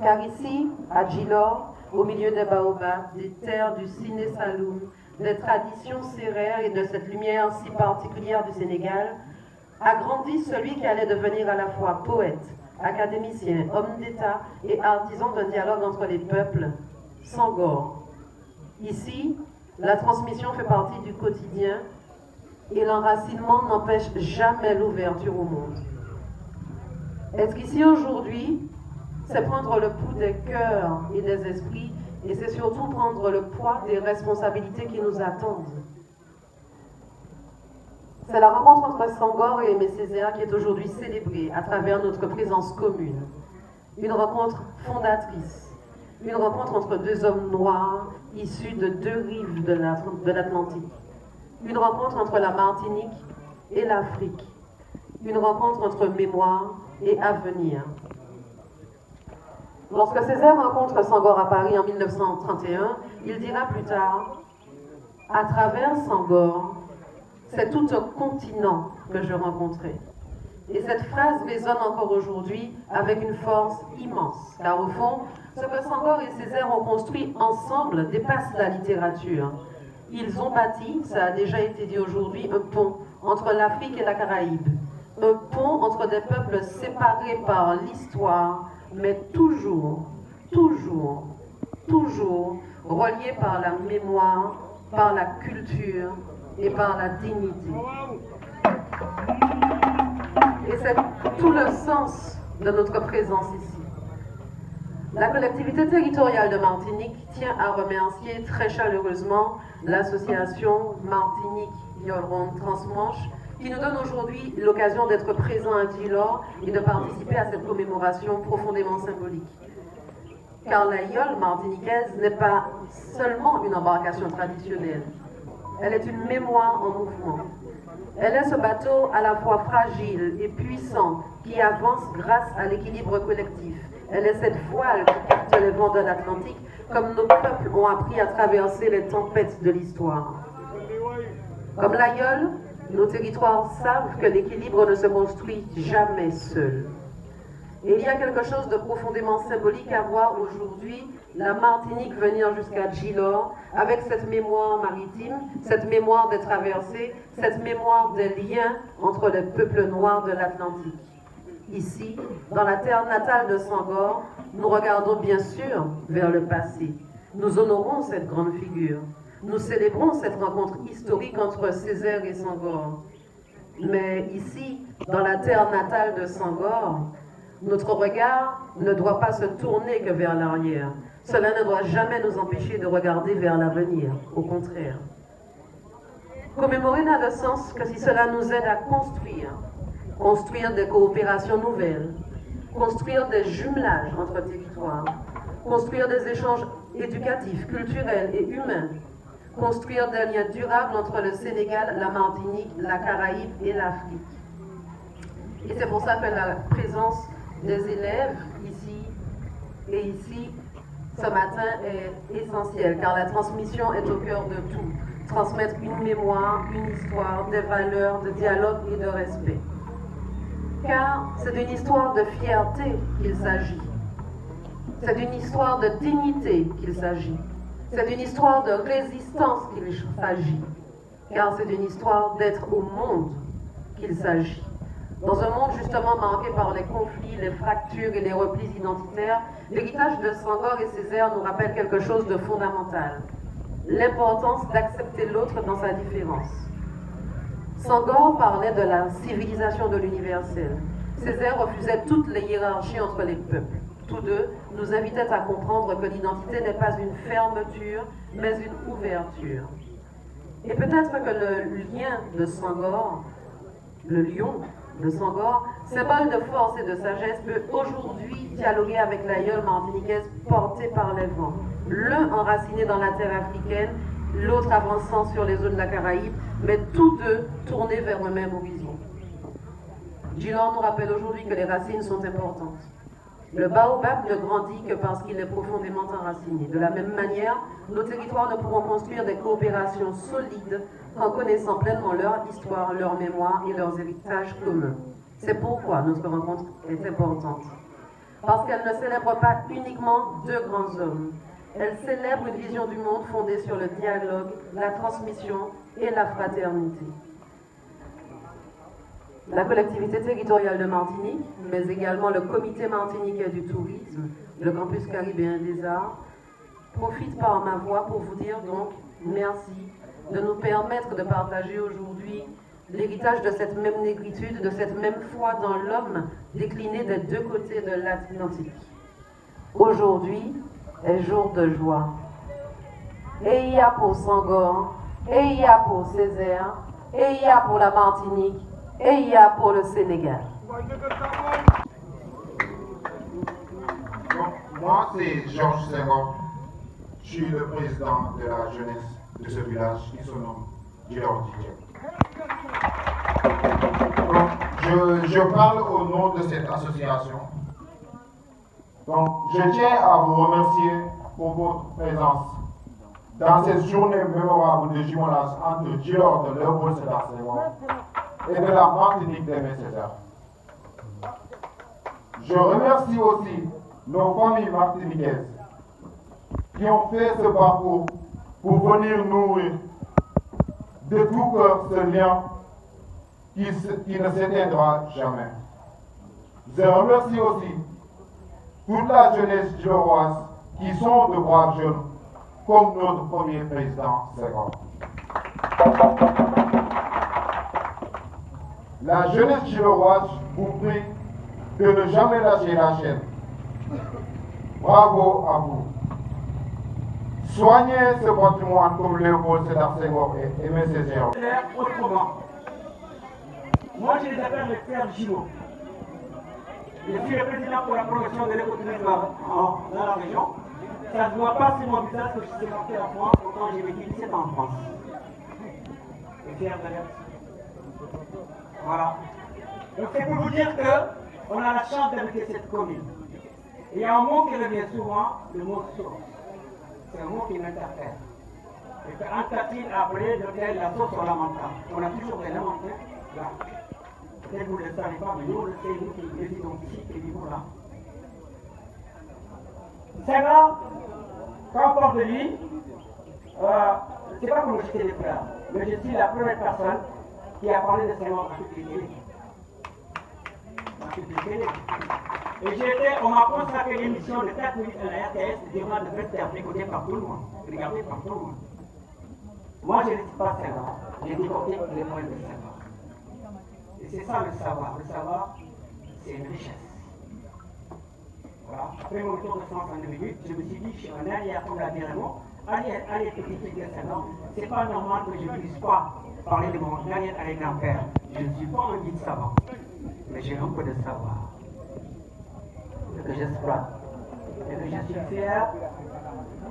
Car ici, à Djilor, au milieu des baobabs, des terres du Ciné Saloum, des traditions sérères et de cette lumière si particulière du Sénégal, a grandi celui qui allait devenir à la fois poète, académicien, homme d'État et artisan d'un dialogue entre les peuples, Senghor. Ici, la transmission fait partie du quotidien et l'enracinement n'empêche jamais l'ouverture au monde. Être ici aujourd'hui, c'est prendre le pouls des cœurs et des esprits et c'est surtout prendre le poids des responsabilités qui nous attendent. C'est la rencontre entre Senghor et Aimé Césaire qui est aujourd'hui célébrée à travers notre présence commune. Une rencontre fondatrice, une rencontre entre deux hommes noirs issus de deux rives de l'Atlantique, une rencontre entre la Martinique et l'Afrique, une rencontre entre mémoire et avenir. Lorsque Césaire rencontre Senghor à Paris en 1931, il dira plus tard « À travers Senghor, c'est tout un continent que je rencontrais. » Et cette phrase résonne encore aujourd'hui avec une force immense, car au fond, ce que Senghor et Césaire ont construit ensemble dépasse la littérature. Ils ont bâti, ça a déjà été dit aujourd'hui, un pont entre l'Afrique et la Caraïbe, un pont entre des peuples séparés par l'histoire, mais toujours reliés par la mémoire, par la culture et par la dignité. Et c'est tout le sens de notre présence ici. La collectivité territoriale de Martinique tient à remercier très chaleureusement l'association Martinique-Yolron Transmanche qui nous donne aujourd'hui l'occasion d'être présents à Djilor et de participer à cette commémoration profondément symbolique. Car la yole martiniquaise n'est pas seulement une embarcation traditionnelle, elle est une mémoire en mouvement. Elle est ce bateau à la fois fragile et puissant qui avance grâce à l'équilibre collectif. Elle est cette voile qui capte les vents de l'Atlantique comme nos peuples ont appris à traverser les tempêtes de l'histoire. Comme la yole, nos territoires savent que l'équilibre ne se construit jamais seul. Et il y a quelque chose de profondément symbolique à voir aujourd'hui la Martinique venir jusqu'à Djilor avec cette mémoire maritime, cette mémoire des traversées, cette mémoire des liens entre les peuples noirs de l'Atlantique. Ici, dans la terre natale de Senghor, nous regardons bien sûr vers le passé. Nous honorons cette grande figure. Nous célébrons cette rencontre historique entre Césaire et Senghor. Mais ici, dans la terre natale de Senghor, Notre regard ne doit pas se tourner que vers l'arrière. Cela ne doit jamais nous empêcher de regarder vers l'avenir, au contraire. Commémorer n'a de sens que si cela nous aide à construire des coopérations nouvelles, construire des jumelages entre territoires, construire des échanges éducatifs, culturels et humains, construire des liens durables entre le Sénégal, la Martinique, la Caraïbe et l'Afrique. Et c'est pour ça que la présence des élèves ici, ce matin est essentielle, car la transmission est au cœur de tout. Transmettre une mémoire, une histoire, des valeurs, de dialogue et de respect. Car c'est d'une histoire de fierté qu'il s'agit. C'est d'une histoire de dignité qu'il s'agit. C'est d'une histoire de résistance qu'il s'agit. Car c'est d'une histoire d'être au monde qu'il s'agit. Dans un monde justement marqué par les conflits, les fractures et les replis identitaires, l'héritage de Senghor et Césaire nous rappelle quelque chose de fondamental. L'importance d'accepter l'autre dans sa différence. Senghor parlait de la civilisation de l'universel. Césaire refusait toutes les hiérarchies entre les peuples. Tous deux nous invitaient à comprendre que l'identité n'est pas une fermeture, mais une ouverture. Et peut-être que le lien de Senghor, le lion de Senghor, symbole de force et de sagesse, peut aujourd'hui dialoguer avec l'aïeul martiniquaise porté par les vents. L'un enraciné dans la terre africaine, l'autre avançant sur les eaux de la Caraïbe, mais tous deux tournés vers le même horizon. Gillon nous rappelle aujourd'hui que les racines sont importantes. Le baobab ne grandit que parce qu'il est profondément enraciné. De la même manière, nos territoires ne pourront construire des coopérations solides qu'en connaissant pleinement leur histoire, leur mémoire et leurs héritages communs. C'est pourquoi notre rencontre est importante. Parce qu'elle ne célèbre pas uniquement deux grands hommes. Elle célèbre une vision du monde fondée sur le dialogue, la transmission et la fraternité. La collectivité territoriale de Martinique, mais également le comité martiniquais du tourisme, le campus caribéen des arts, profitent par ma voix pour vous dire donc merci de nous permettre de partager aujourd'hui l'héritage de cette même négritude, de cette même foi dans l'homme décliné des deux côtés de l'Atlantique. Aujourd'hui est jour de joie. Et il y a pour Senghor, et il y a pour Césaire, et il y a pour la Martinique, et il y a pour le Sénégal. Moi, c'est Georges Senghor. Je suis le président de la jeunesse de ce village qui se nomme Djilor Djidjem. Je parle au nom de cette association. Donc, je tiens à vous remercier pour votre présence dans cette journée mémorable de jumelage entre Djilor de Léopold Sédar Senghor et de la Martinique d'Aimé Césaire. Je remercie aussi nos familles martiniquaises qui ont fait ce parcours pour venir nourrir de tout cœur ce lien qui ne s'éteindra jamais. Je remercie aussi toute la jeunesse djiloroise qui sont de braves jeunes, comme notre premier président Senghor. La jeunesse djiloroise vous prie de ne jamais lâcher la chaîne. Bravo à vous. Soignez ce patrimoine comme Léopold Sédar Senghor et Aimé Césaire. Autrement. Moi, je les appelle les frères Gillot. Je suis le président pour la promotion de l'écotourisme dans la région. Ça ne se voit pas sur mon visage que je suis parti en France, pourtant j'ai vécu 17 ans en France. Et fier de l'être. Voilà. Donc c'est pour vous dire qu'on a la chance d'habiter cette commune. Et il y a un mot qui revient souvent, le mot sauce. C'est un mot qui m'interpelle. Et qu'Antatine a appelé la sauce ornementale. On a toujours des lamentaires là. Peut-être que vous ne le savez pas, mais nous on le sait, nous qui résidons ici, qui vivons là. Senghor, quand on parle de lui, c'est pas comme j'étais les frères, mais je suis la première personne qui a parlé de Senghor dans toutes les télés. Et on m'a consacré l'émission de 4 minutes à la RTS, durant de 20 heures, écoutée par tout le monde, regardée par tout le monde. Moi, je ne dis pas Senghor, j'ai décorté les points de Senghor. Et c'est ça le savoir. Le savoir, c'est une richesse. Voilà. Après mon retour de France en 2008, je me suis dit, je suis un arrière, comme l'a dit Raymond, arrière technique de Saint-Laurent, c'est pas normal que je ne puisse pas parler de mon arrière-grand-père. Je ne suis pas un guide savant, mais j'ai un peu de savoir. Et que j'exploite. Et que je suis fier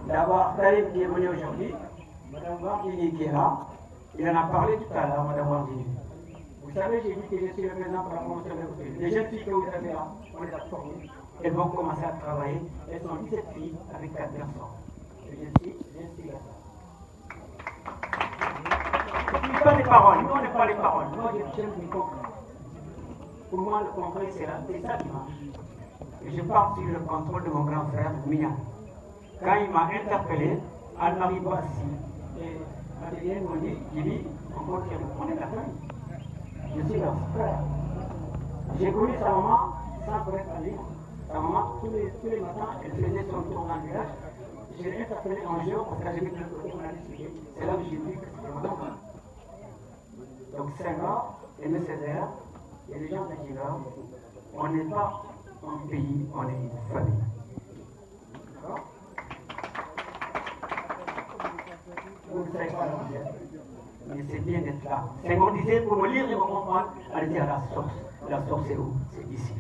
d'avoir Taïb qui est venu aujourd'hui, Mme Wardini qui est là. Il en a parlé tout à l'heure, Mme Wardini. Vous savez, j'ai dit que je suis le président pour la promotion de l'autonomie. Les jeunes filles que vous avez là, on les a formées. Elles vont commencer à travailler. Elles sont 17 filles avec 4 garçons. Les jeunes filles, garçons. Et puis pas les paroles. Nous, on n'est pas les paroles. Moi, j'aime les concrets. Pour moi, le concret, c'est ça qui marche. Et je pars sur le contrôle de mon grand frère, Mian. Quand il m'a interpellé, Anne-Marie Boissy et Adélienne m'ont dit, Jimmy, on est la famille. Je suis leur frère. J'ai connu sa maman sans connaître la vie. Sa maman, tous les matins, elle faisait son tour dans le village. Je l'ai interpellé un jour parce que j'avais vu le côté qu'on a discuté. C'est là que j'ai vu que c'était mon oncle. Donc Senghor, Aimé Césaire et les gens de Gilor, on n'est pas un pays, on est une famille. D'accord? Vous ne savez pas la vie. Mais c'est bien d'être là. Senghor disait, pour me lire et me comprendre, allez à la source. La source c'est où? C'est ici.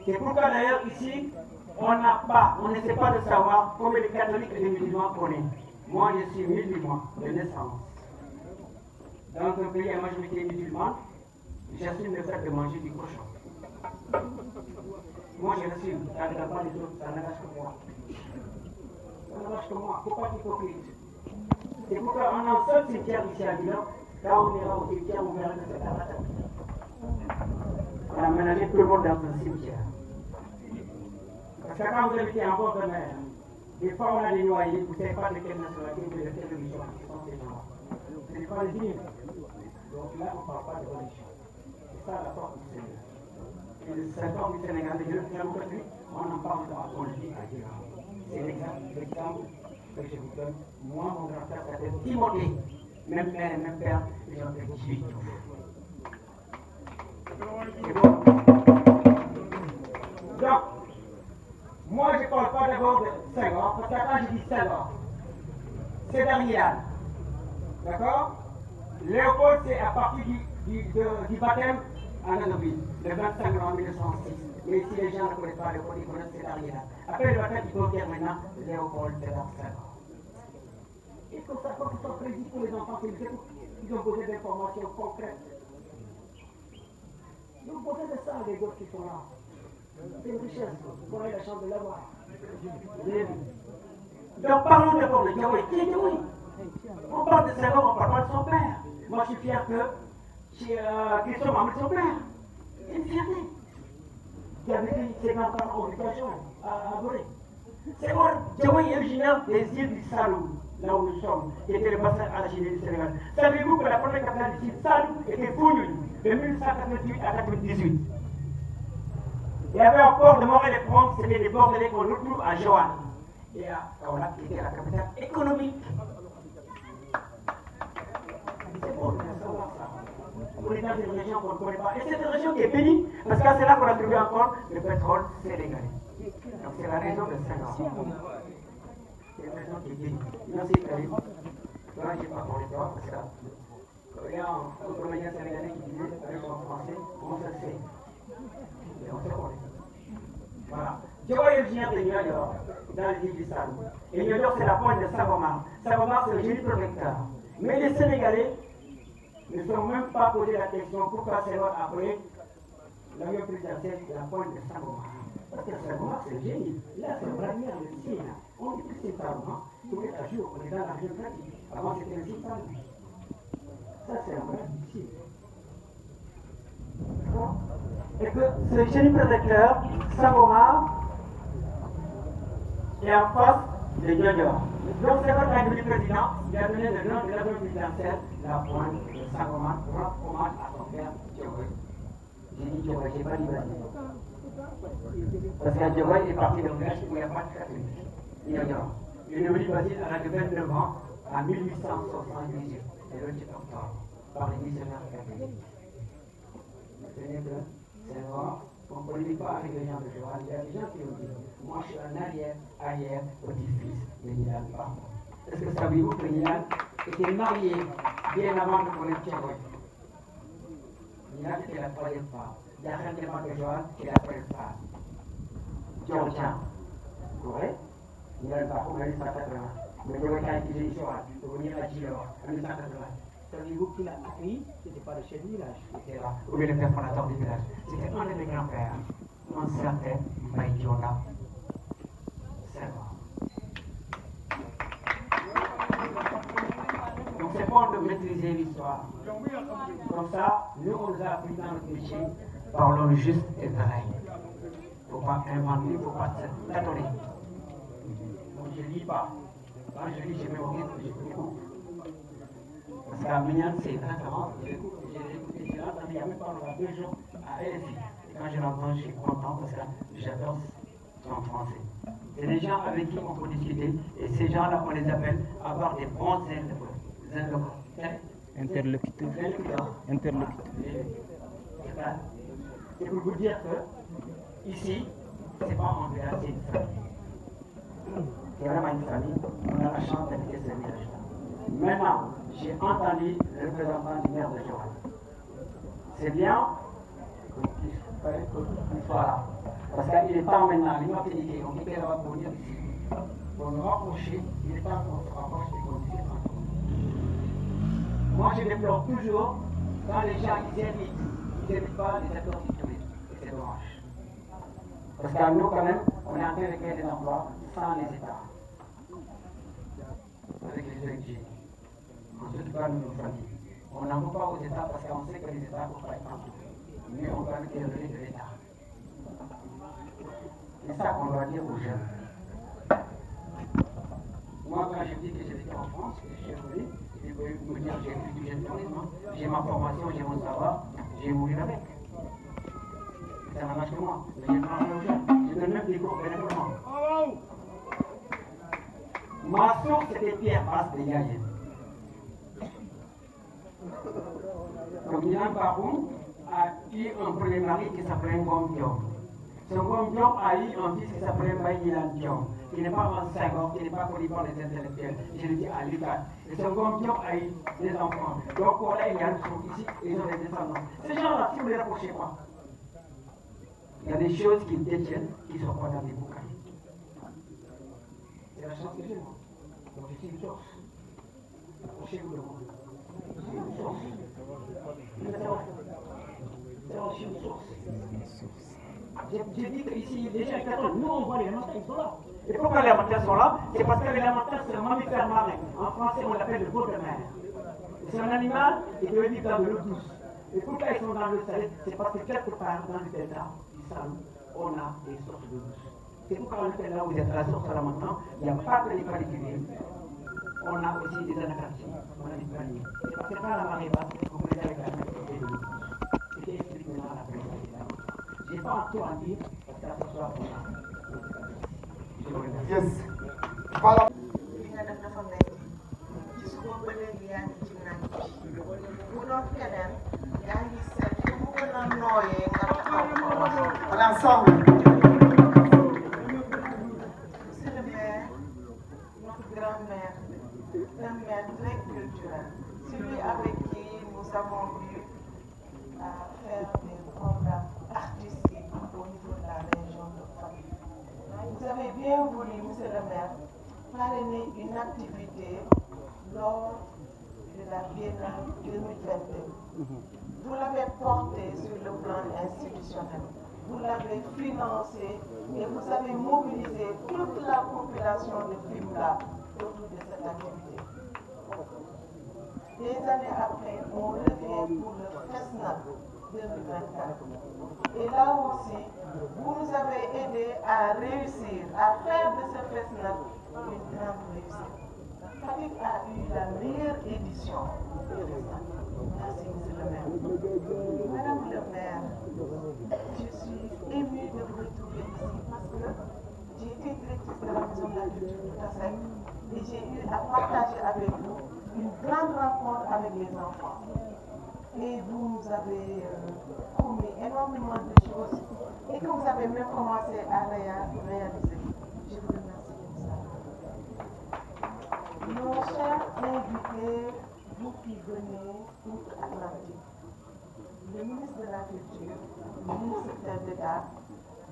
C'est pourquoi d'ailleurs ici, on n'essaie pas de savoir combien de catholiques et de musulmans on est. Moi je suis musulman de naissance. Dans un pays à majorité musulmane, j'assume le fait de manger du cochon. Moi je l'assume, ça ne regarde pas les autres, ça n'engage que moi. Ça n'engage que moi, pourquoi hypocrite? C'est pourquoi on a un seul cimetière ici à Milan. Quand on ira au cimetière, on verra que c'est à la tête. On a aménagé tout le monde dans un cimetière. Parce que quand vous habitez en bord de mer, des fois on a des noyés, vous ne savez pas de quelle nationalité ou de quelle religion sont ces gens-là. Ce n'est pas les dignes. Donc là, on ne parle pas de religion. C'est ça la force du Sénégal. Et le Sénégal du Sénégal, on en parle dans la politique à dire. C'est l'exemple que je vous donne. Moi, mon grand-père s'appelle Timothée. Même mère et même père, ils ont fait 18 tours. C'est bon. Donc, moi je ne parle pas d'abord de Senghor, parce que quand je dis Senghor, c'est Darian. D'accord? Léopold, c'est à partir du baptême en Anobile, le 25 novembre 1906. Mais si les gens ne connaissent pas Léopold, ils connaissent c'est Darian. Après le baptême, ils peuvent dire maintenant Léopold, c'est Senghor. Il faut savoir que ce soit précis pour les enfants qui nous écoutent. Ils ont besoin d'informations concrètes. Ils ont besoin de ça, les gosses qui sont là. C'est une richesse. Vous aurez la chance de l'avoir. Donc parlons d'abord de Diawoy. Qui est Diawoy? On parle de Senghor, on ne parle pas de son père. Moi je suis fier que Christophe Mamadou son père. C'est une fierté. Qui a vécu 50 ans en éducation à Gorée. Senghor, Diawoy est originaire des îles du Saloum. Là où nous sommes, qui était le bassin arachidier du Sénégal. Savez-vous que la première capitale du sud, Saloum, était Founioui, de 1888 à 1898. Il y avait un port de Morée-les-Pronces, c'était des Bordelais qu'on retrouve à Joanne. Et à Kaolack, qui était la capitale économique. C'est bon de savoir ça. On est dans une région qu'on ne connaît pas. Et c'est une région qui est bénie, parce que c'est là qu'on a trouvé encore le pétrole sénégalais. Donc c'est la région de Senghor. C'est une raison qui est bénie. Merci Karim. Moi, je n'ai pas parlé de toi parce qu'il y a un comédien sénégalais qui disait, avec son français, on se sait. Et on se connaît. Voilà. Diawoy est originaire de Niodior, dans les îles du Saloum. Et Niodior, c'est la pointe de Sangomar. Sangomar, c'est le génie protecteur. Mais les Sénégalais ne se sont même pas posé la question pourquoi Senghor a appelé l'avion présidentiel de la pointe de Sangomar. Parce que Sangomar, c'est le génie. Là, c'est le Ranière, le Sine. On est plus que Sangomar. Tous les 4 jours, on est dans la région pratique. Avant, c'était le Sine Saloum. Ça, c'est un vrai ici. Et que ce génie protecteur, Sangomar, est en face de Niodior. Donc, Senghor, quand il est devenu président, il a donné le nom de l'avion présidentiel, la pointe de Sangomar, pour rendre hommage à son père, Diawoy. J'ai dit Diawoy, je n'ai pas dit Basile. Parce que Diawoy est parti d'un village où il n'y a pas de catholique. Niodior. Il est devenu Basile à l'âge de 29 ans, en 1878, le 28 octobre, par les missionnaires catholiques. Ce n'est que Senghor On ne polémique pas avec les gens de Joal. Il y a des gens qui ont dit, moi je suis un arrière, petit-fils de Nilan Barbo. Est-ce que savez-vous que Nilan était marié bien avant de connaître Tchagoy? Nilan était la troisième femme. La reine des Mans de Joal est la première femme. Georgia. Vous voyez? Nilan Barbo en 1980. Mais il y avait quand il Joal pour venir à Gilor en 1980. Savez-vous qui l'a accueilli? Ce n'était pas le chef du village qui était là, ou bien le père fondateur du village. C'était un de mes grands-pères, un certain Maïdiona Senghor. Donc c'est bon de maîtriser l'histoire. Comme ça, nous on nous a appris dans notre métier, parlons juste et vrai. Il ne faut pas inventer, il ne faut pas se tâtonner. Donc je ne lis pas. Quand je lis, je mémorise, je écoute. Parce qu'à Mignan, c'est exactement, j'ai entendu il y a même pas 2 jours à RFI. Et quand je l'entends, je suis content parce que j'adore son français. C'est des gens avec qui on peut discuter et ces gens-là, on les appelle avoir des bons interlocuteurs. C'est pour vous dire que ici, c'est pas un village, c'est une famille. C'est vraiment une famille. On a la chance d'habiter ce village-là. Maintenant, j'ai entendu le représentant du maire de Joal. C'est bien qu'il soit là. Parce qu'il est temps maintenant, l'immatérialité, on était là pour venir ici. Pour nous rapprocher, il est temps qu'on se rapproche et qu'on discute ensemble. Moi, je déplore toujours quand les gens ils n'invitent pas les acteurs sécuritaires. Et c'est dommage. Parce qu'à nous, quand même, on est en train de créer des emplois sans les États. Avec les ONG. En tout cas, nous, nos familles. On n'en veut pas aux États parce qu'on sait que les États ne peuvent pas être en tout. Mais on doit les relais de l'État. C'est ça qu'on doit dire aux jeunes. Moi, quand je dis que j'étais en France, que je suis revenu, ils peuvent me dire j'ai fait du jeune tourisme, j'ai ma formation, j'ai mon savoir, j'ai mouru avec. Ça n'engage que moi. Mais je prends aux jeunes. Je donne même des cours bénévolement. Ma source, c'était Pierre Basse de Yaye. Donc, Nilan Barbo a eu un premier mari qui s'appelait Ngom Diom. Ce Ngom Diom a eu un fils qui s'appelait Nilan Diom, qui n'est pas un Senghor, qui n'est pas connu par les intellectuels. Je le dis à l'UQAD. Et ce Ngom Diom a eu des enfants. Donc, là, il y a sont ici et ils ont des descendants. Ces gens-là, si vous les rapprochez pas, il y a des choses qu'ils détiennent qui ne sont pas dans les bouquins. C'est la chance que j'ai, moi. Donc, je suis une source. Approchez-vous de moi. Je suis une source. C'est aussi une source. J'ai dit qu'ici, les gens, nous on voit les élémentaires, ils sont là. Et pourquoi les élémentaires sont là? C'est parce que les élémentaires, c'est un mammifère marin. En français, on l'appelle le veau de mer. C'est un animal qui doit vivre dans de l'eau douce. Et pourquoi ils sont dans l'eau salée? C'est parce que quelque part dans le delta du Salou, on a des sources d'eau douce. C'est pourquoi on fait là où vous êtes à la source là maintenant, il n'y a pas que les particuliers. On a aussi des anacardies, on a des paniers. C'est parce que quand la marée basse, vous pouvez avec la mer et de l'eau douce. C'est qui explique maintenant la présidence. Je n'ai pas tout à dire parce qu'à ce soir, on a. Yes. Voilà. li nga def dafa métti ci suba ba léegi yaa ngi ci naaj bi bu doon keneen yaa ngi seet fu mu gën a nooyee nga taxaw ko L'ensemble. Monsieur le maire, notre grand-mère, un maire très culturel, celui avec qui nous avons eu à faire des programmes artistiques au niveau de la région de Fatick. Vous avez bien voulu, monsieur le maire, parrainer une activité lors de la Biennale 2022. Vous l'avez porté sur le plan institutionnel, vous l'avez financé et vous avez mobilisé toute la population de Fimela autour de cette activité. Des années après, on revient pour le FESNAC 2024. Et là aussi, vous nous avez aidé à réussir, à faire de ce FESNAC une grande réussite. Fatick a eu la meilleure édition du FESNAC. Merci, monsieur le maire. Madame le maire, je suis émue de vous retrouver ici parce que j'ai été directrice de la maison de la culture de Tassek et j'ai eu à partager avec vous une grande rencontre avec les enfants. et vous nous avez promis énormément de choses et que vous avez même commencé à réaliser. Je vous remercie pour ça. Nos chers invités, vous qui venez d'outre-Atlantique, le ministre de la Culture, le ministre d'État,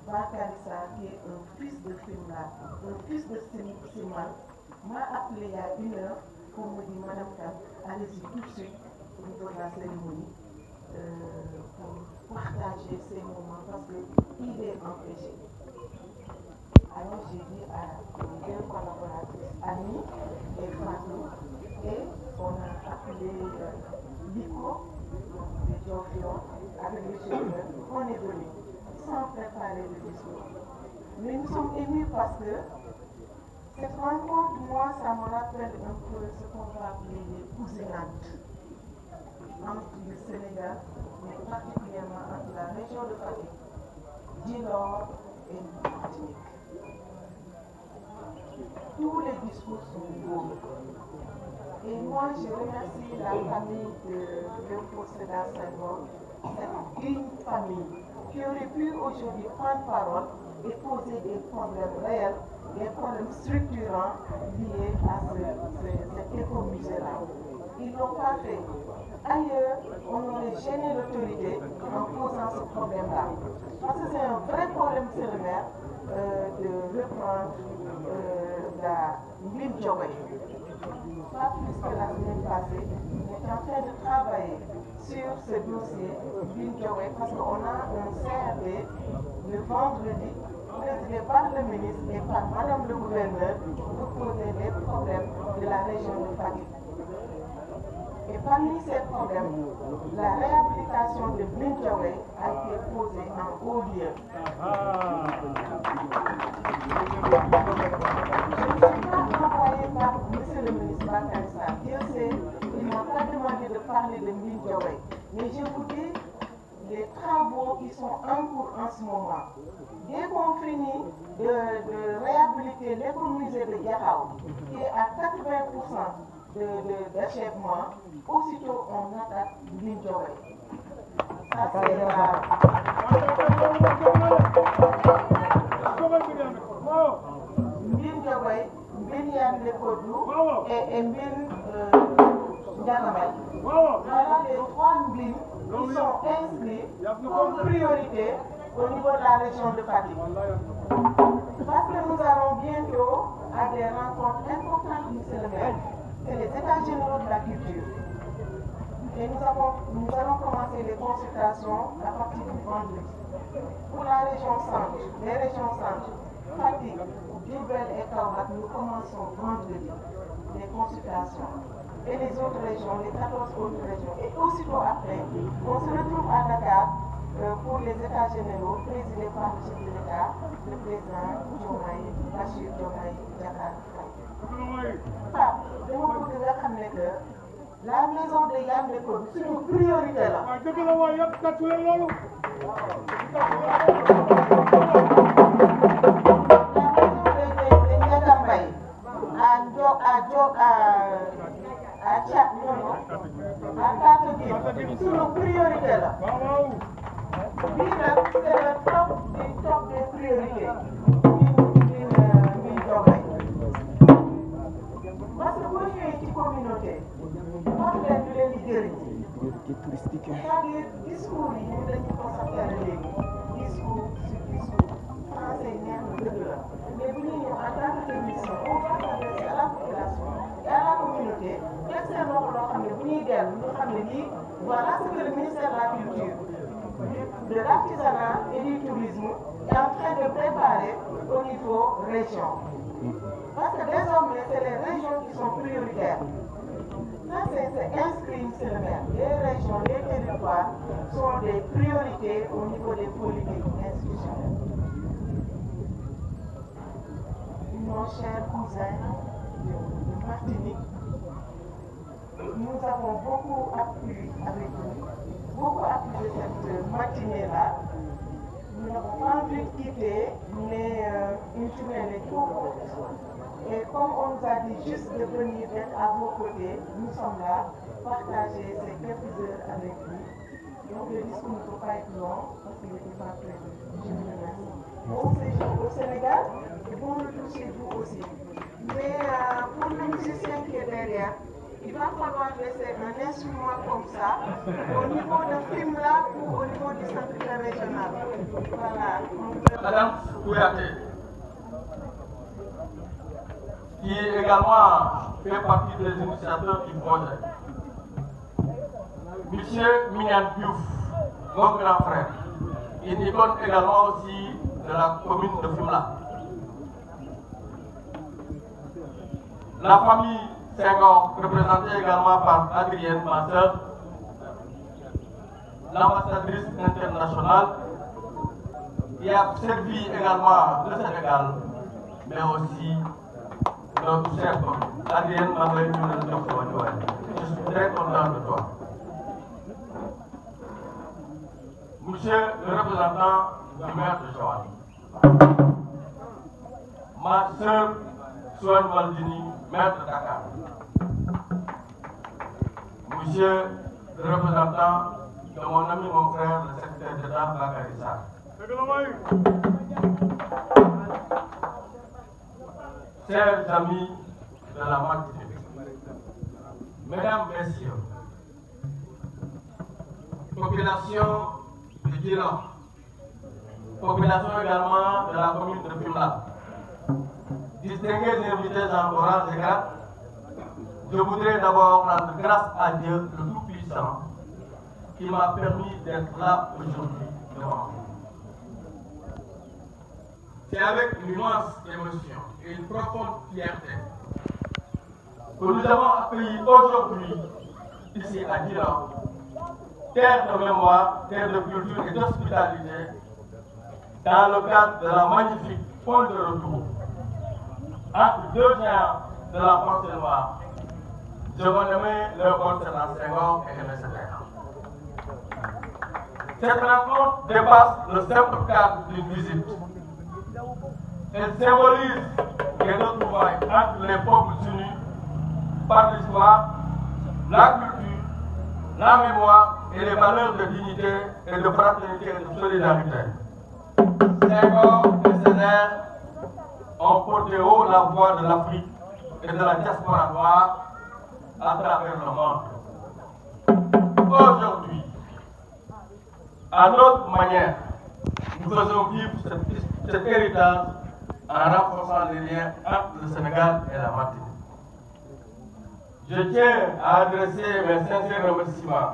Bakary Sarr, qui est un fils de Fimela, un fils de Simal, m'a appelé il y a 1 heure pour me dire, Madame Kane, allez-y tout de suite au niveau de la cérémonie pour partager ces moments parce qu'il est empêché. Alors j'ai dit à mes deux collaboratrices, Annie et Fatou, et on a appelé Nico, de Geoffroy, avec le chauffeur, on est venu sans préparer le discours. Mais nous sommes émus parce que cette rencontre, moi, ça me rappelle un peu ce qu'on va appeler les cousinades entre le Sénégal, mais particulièrement entre la région de Fatick, Djilor et Martinique. Tous les discours sont beaux. Et moi, je remercie la famille de Léopold Sédar Senghor, cette digne famille qui aurait pu aujourd'hui prendre parole et poser des problèmes réels, des problèmes structurants liés à cet écomusée-là. Ils ne l'ont pas fait. Ailleurs, on aurait gêné l'autorité en posant ce problème-là. Parce que c'est un vrai problème, c'est le maire, de reprendre la Mbine Diawé. Pas plus que la semaine passée, on est en train de travailler sur ce dossier Mbine Diawé parce qu'on a un CRD le vendredi présidé par le ministre et par Madame le gouverneur pour poser les problèmes de la région de Fatick. Et parmi ces problèmes, la réhabilitation de Mbine Diawé a été posée en haut lieu. Je ne suis pas envoyé par M. le ministre Bakary Sarr. Dieu sait, il ne m'a pas demandé de parler de Mbine Diawé. Mais je vous dis, les travaux qui sont en cours en ce moment, dès qu'on finit de réhabiliter l'écomusée de Diakhao, qui est à 80% d'achèvement, aussitôt on attaque Mbine Diawé. Ça c'est Mbine Diawé, Mbine Yane Lekodou et Mbine Ndiagamel. Voilà les 3 Mbine qui sont inscrits comme priorité au niveau de la région de Fatick. Parce que nous allons bientôt à des rencontres importantes, monsieur le maire. C'est les États généraux de la culture. Et nous allons commencer les consultations à partir du vendredi. Pour la région centre, les régions centres, Fatick, Diourbel et Kaolack, nous commençons vendredi les consultations. Et les autres régions, les 14 autres régions. Et aussitôt après, on se retrouve à Dakar pour les États généraux présidés par le chef de l'État, le président Diomaye, Bachir Diomaye Diakhar Faye. Dama bëgg nga xam ne que la maison de Yane Lekodou c'est une priorité là. La maison de Ndiaga Mbaye à Tchad, à Tataguine, c'est une priorité là. Bii nag c'est le top des priorités. Parce que boo ñëwee ci communauté wax leen ñu leen di jëriñ. C'est-à-dire discours yi ñu dañu ko saxee léegi discours sur discours français neex na dëgg la mais bu ñuy ñëw en tant que technicien on va s'adresser à la population et à la communauté teg seen loxo loo xam ne bu ñuy dellu ñu xam ne nii voilà ce que le ministère de la culture, de l'artisanat et du tourisme est en train de préparer au niveau région. Parce que désormais, c'est les régions qui sont prioritaires. Ça, c'est inscrit, monsieur le maire. Les régions, les territoires sont des priorités au niveau des politiques institutionnelles. Nos chers cousins de Martinique, nous avons beaucoup appuyé avec vous, beaucoup appuyé cette matinée-là. Nous n'avons pas envie de quitter, mais une journée est trop courte. Et comme on nous a dit juste de venir d'être à vos côtés, nous sommes là, partager ces quelques heures avec lui. Donc le discours ne peut pas être long parce qu'il n'était pas prévu. Je vous remercie. Bon séjour au Sénégal, bon retour chez vous aussi. Mais pour le musicien qui est derrière, il va falloir laisser un instrument comme ça au niveau de Fimela ou au niveau du centre régional. Voilà. Madame Kouyaté, qui également fait partie des initiateurs du projet. Monsieur Minyan Diouf, mon grand frère, une icône également aussi de la commune de Fimela. La famille Senghor, représentée également par Adrienne, ma soeur, l'ambassadrice internationale, qui a servi également le Sénégal, mais aussi notre cher Adrienne Maguette. Je suis très content de toi. Monsieur le représentant du maire de Joal, ma soeur Soane Waldini, maire de Dakar, monsieur le représentant de mon ami, mon frère, le secrétaire d'État Bakary Sarr, chers amis de la Martinique, mesdames, messieurs, population de Djilor, population également de la commune de Fimela, distingués invités en orange et grade, je voudrais d'abord rendre grâce à Dieu le Tout-Puissant qui m'a permis d'être là aujourd'hui devant vous. C'est avec une immense émotion et une profonde fierté que nous avons accueilli aujourd'hui, ici à Djilor, terre de mémoire, terre de culture et d'hospitalité, dans le cadre de la magnifique pôle de retour entre deux géants de la pensée noire, je vais nommer Léopold Sédar Senghor et Aimé Césaire. Cette rencontre dépasse le simple cadre d'une visite. Elle symbolise les retrouvailles entre les peuples unis par l'histoire, la culture, la mémoire et les valeurs de dignité et de fraternité et de solidarité. Senghor et Césaire ont porté haut la voix de l'Afrique et de la diaspora noire à travers le monde. Aujourd'hui, à notre manière, nous faisons vivre cet héritage en renforçant les liens entre le Sénégal et la Martinique. Je tiens à adresser mes sincères remerciements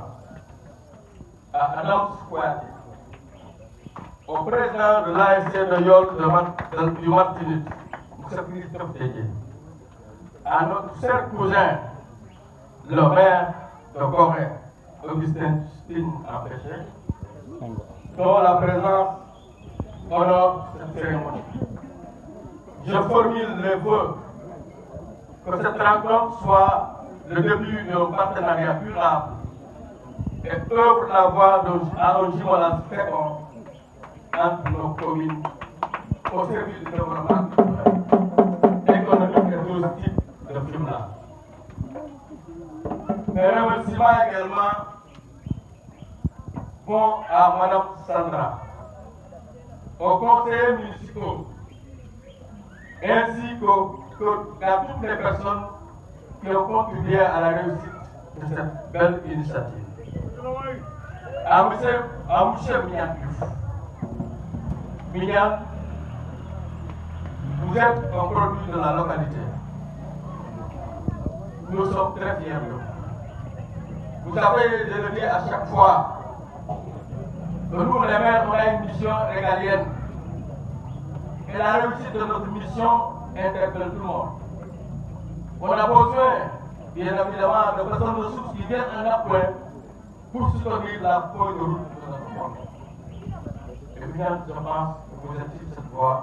à Adam Kouyaté, au président de l'ASC de Yol du Martinique, M. Christophe Dédié, à notre cher cousin, le maire de Corée, Augustin Stine Empêché, dont la présence honore cette cérémonie. Je formule les vœux que cette rencontre soit le début d'un partenariat durable et œuvre la voie à un jumelage fécond entre nos communes au service du développement économique et touristique de Fimela. Mes remerciements également vont à Mme Sandra, aux conseillers municipaux, ainsi qu'à toutes les personnes qui ont contribué à la réussite de cette belle initiative. À M. Minyan Diouf. Minyan, vous êtes un produit de la localité. Nous sommes très fiers de vous. Vous savez, je le dis à chaque fois, que nous, les maires, on a une mission régalienne. Et la réussite de notre mission interpelle tout le monde. On a besoin, bien évidemment, de personnes ressources qui viennent en appoint pour soutenir la feuille de route de notre monde. Et bien, je pense que vous êtes sur cette voie,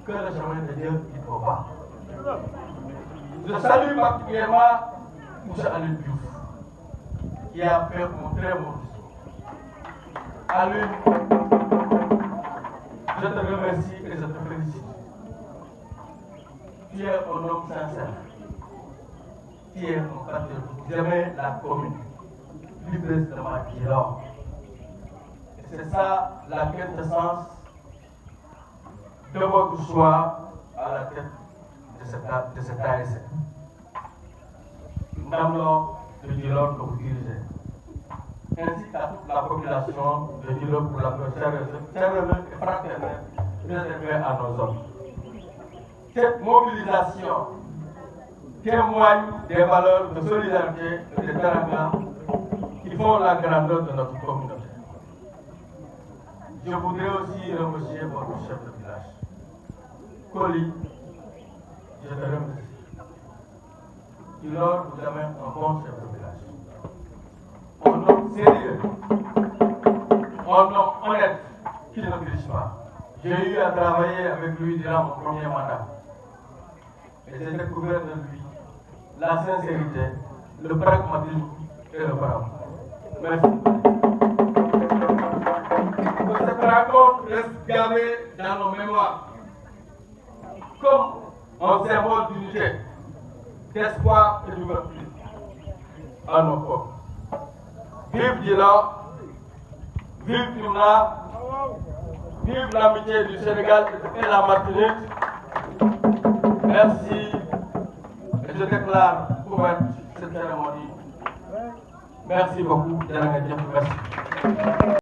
que le chemin de Dieu, il ne faut pas. Je salue particulièrement M. Alain Diouf, qui a fait un très bon discours. Alain, je te remercie et je te félicite. tu es un homme sincère. Tu es un patriote. Vous aimez la commune. Plus précisément Djilor. Et c'est ça la quintessence de votre choix à la tête de cette ASC. Madame Laure de Djilor que vous dirigez, ainsi qu'à toute la population de Djilor pour la chaleureuse et fraternelle réservée à nos hommes. Cette mobilisation témoigne des valeurs de solidarité et de teranga qui font la grandeur de notre communauté. Je voudrais aussi remercier votre chef de village. Koli, je te remercie. Djilor, vous avez un bon chef de village. Un homme sérieux, un homme honnête qui ne triche pas. J'ai eu à travailler avec lui durant mon premier mandat. Et j'ai découvert de lui la sincérité, le pragmatisme et le bravo. Merci. Que cette rencontre reste gravée dans nos mémoires comme un symbole d'unité, d'espoir et d'ouverture à nos peuples. Vive Djilor, vive Fimela, vive l'amitié du Sénégal et la Martinique. Merci. Et je déclare ouverte cette cérémonie. Merci beaucoup. Merci.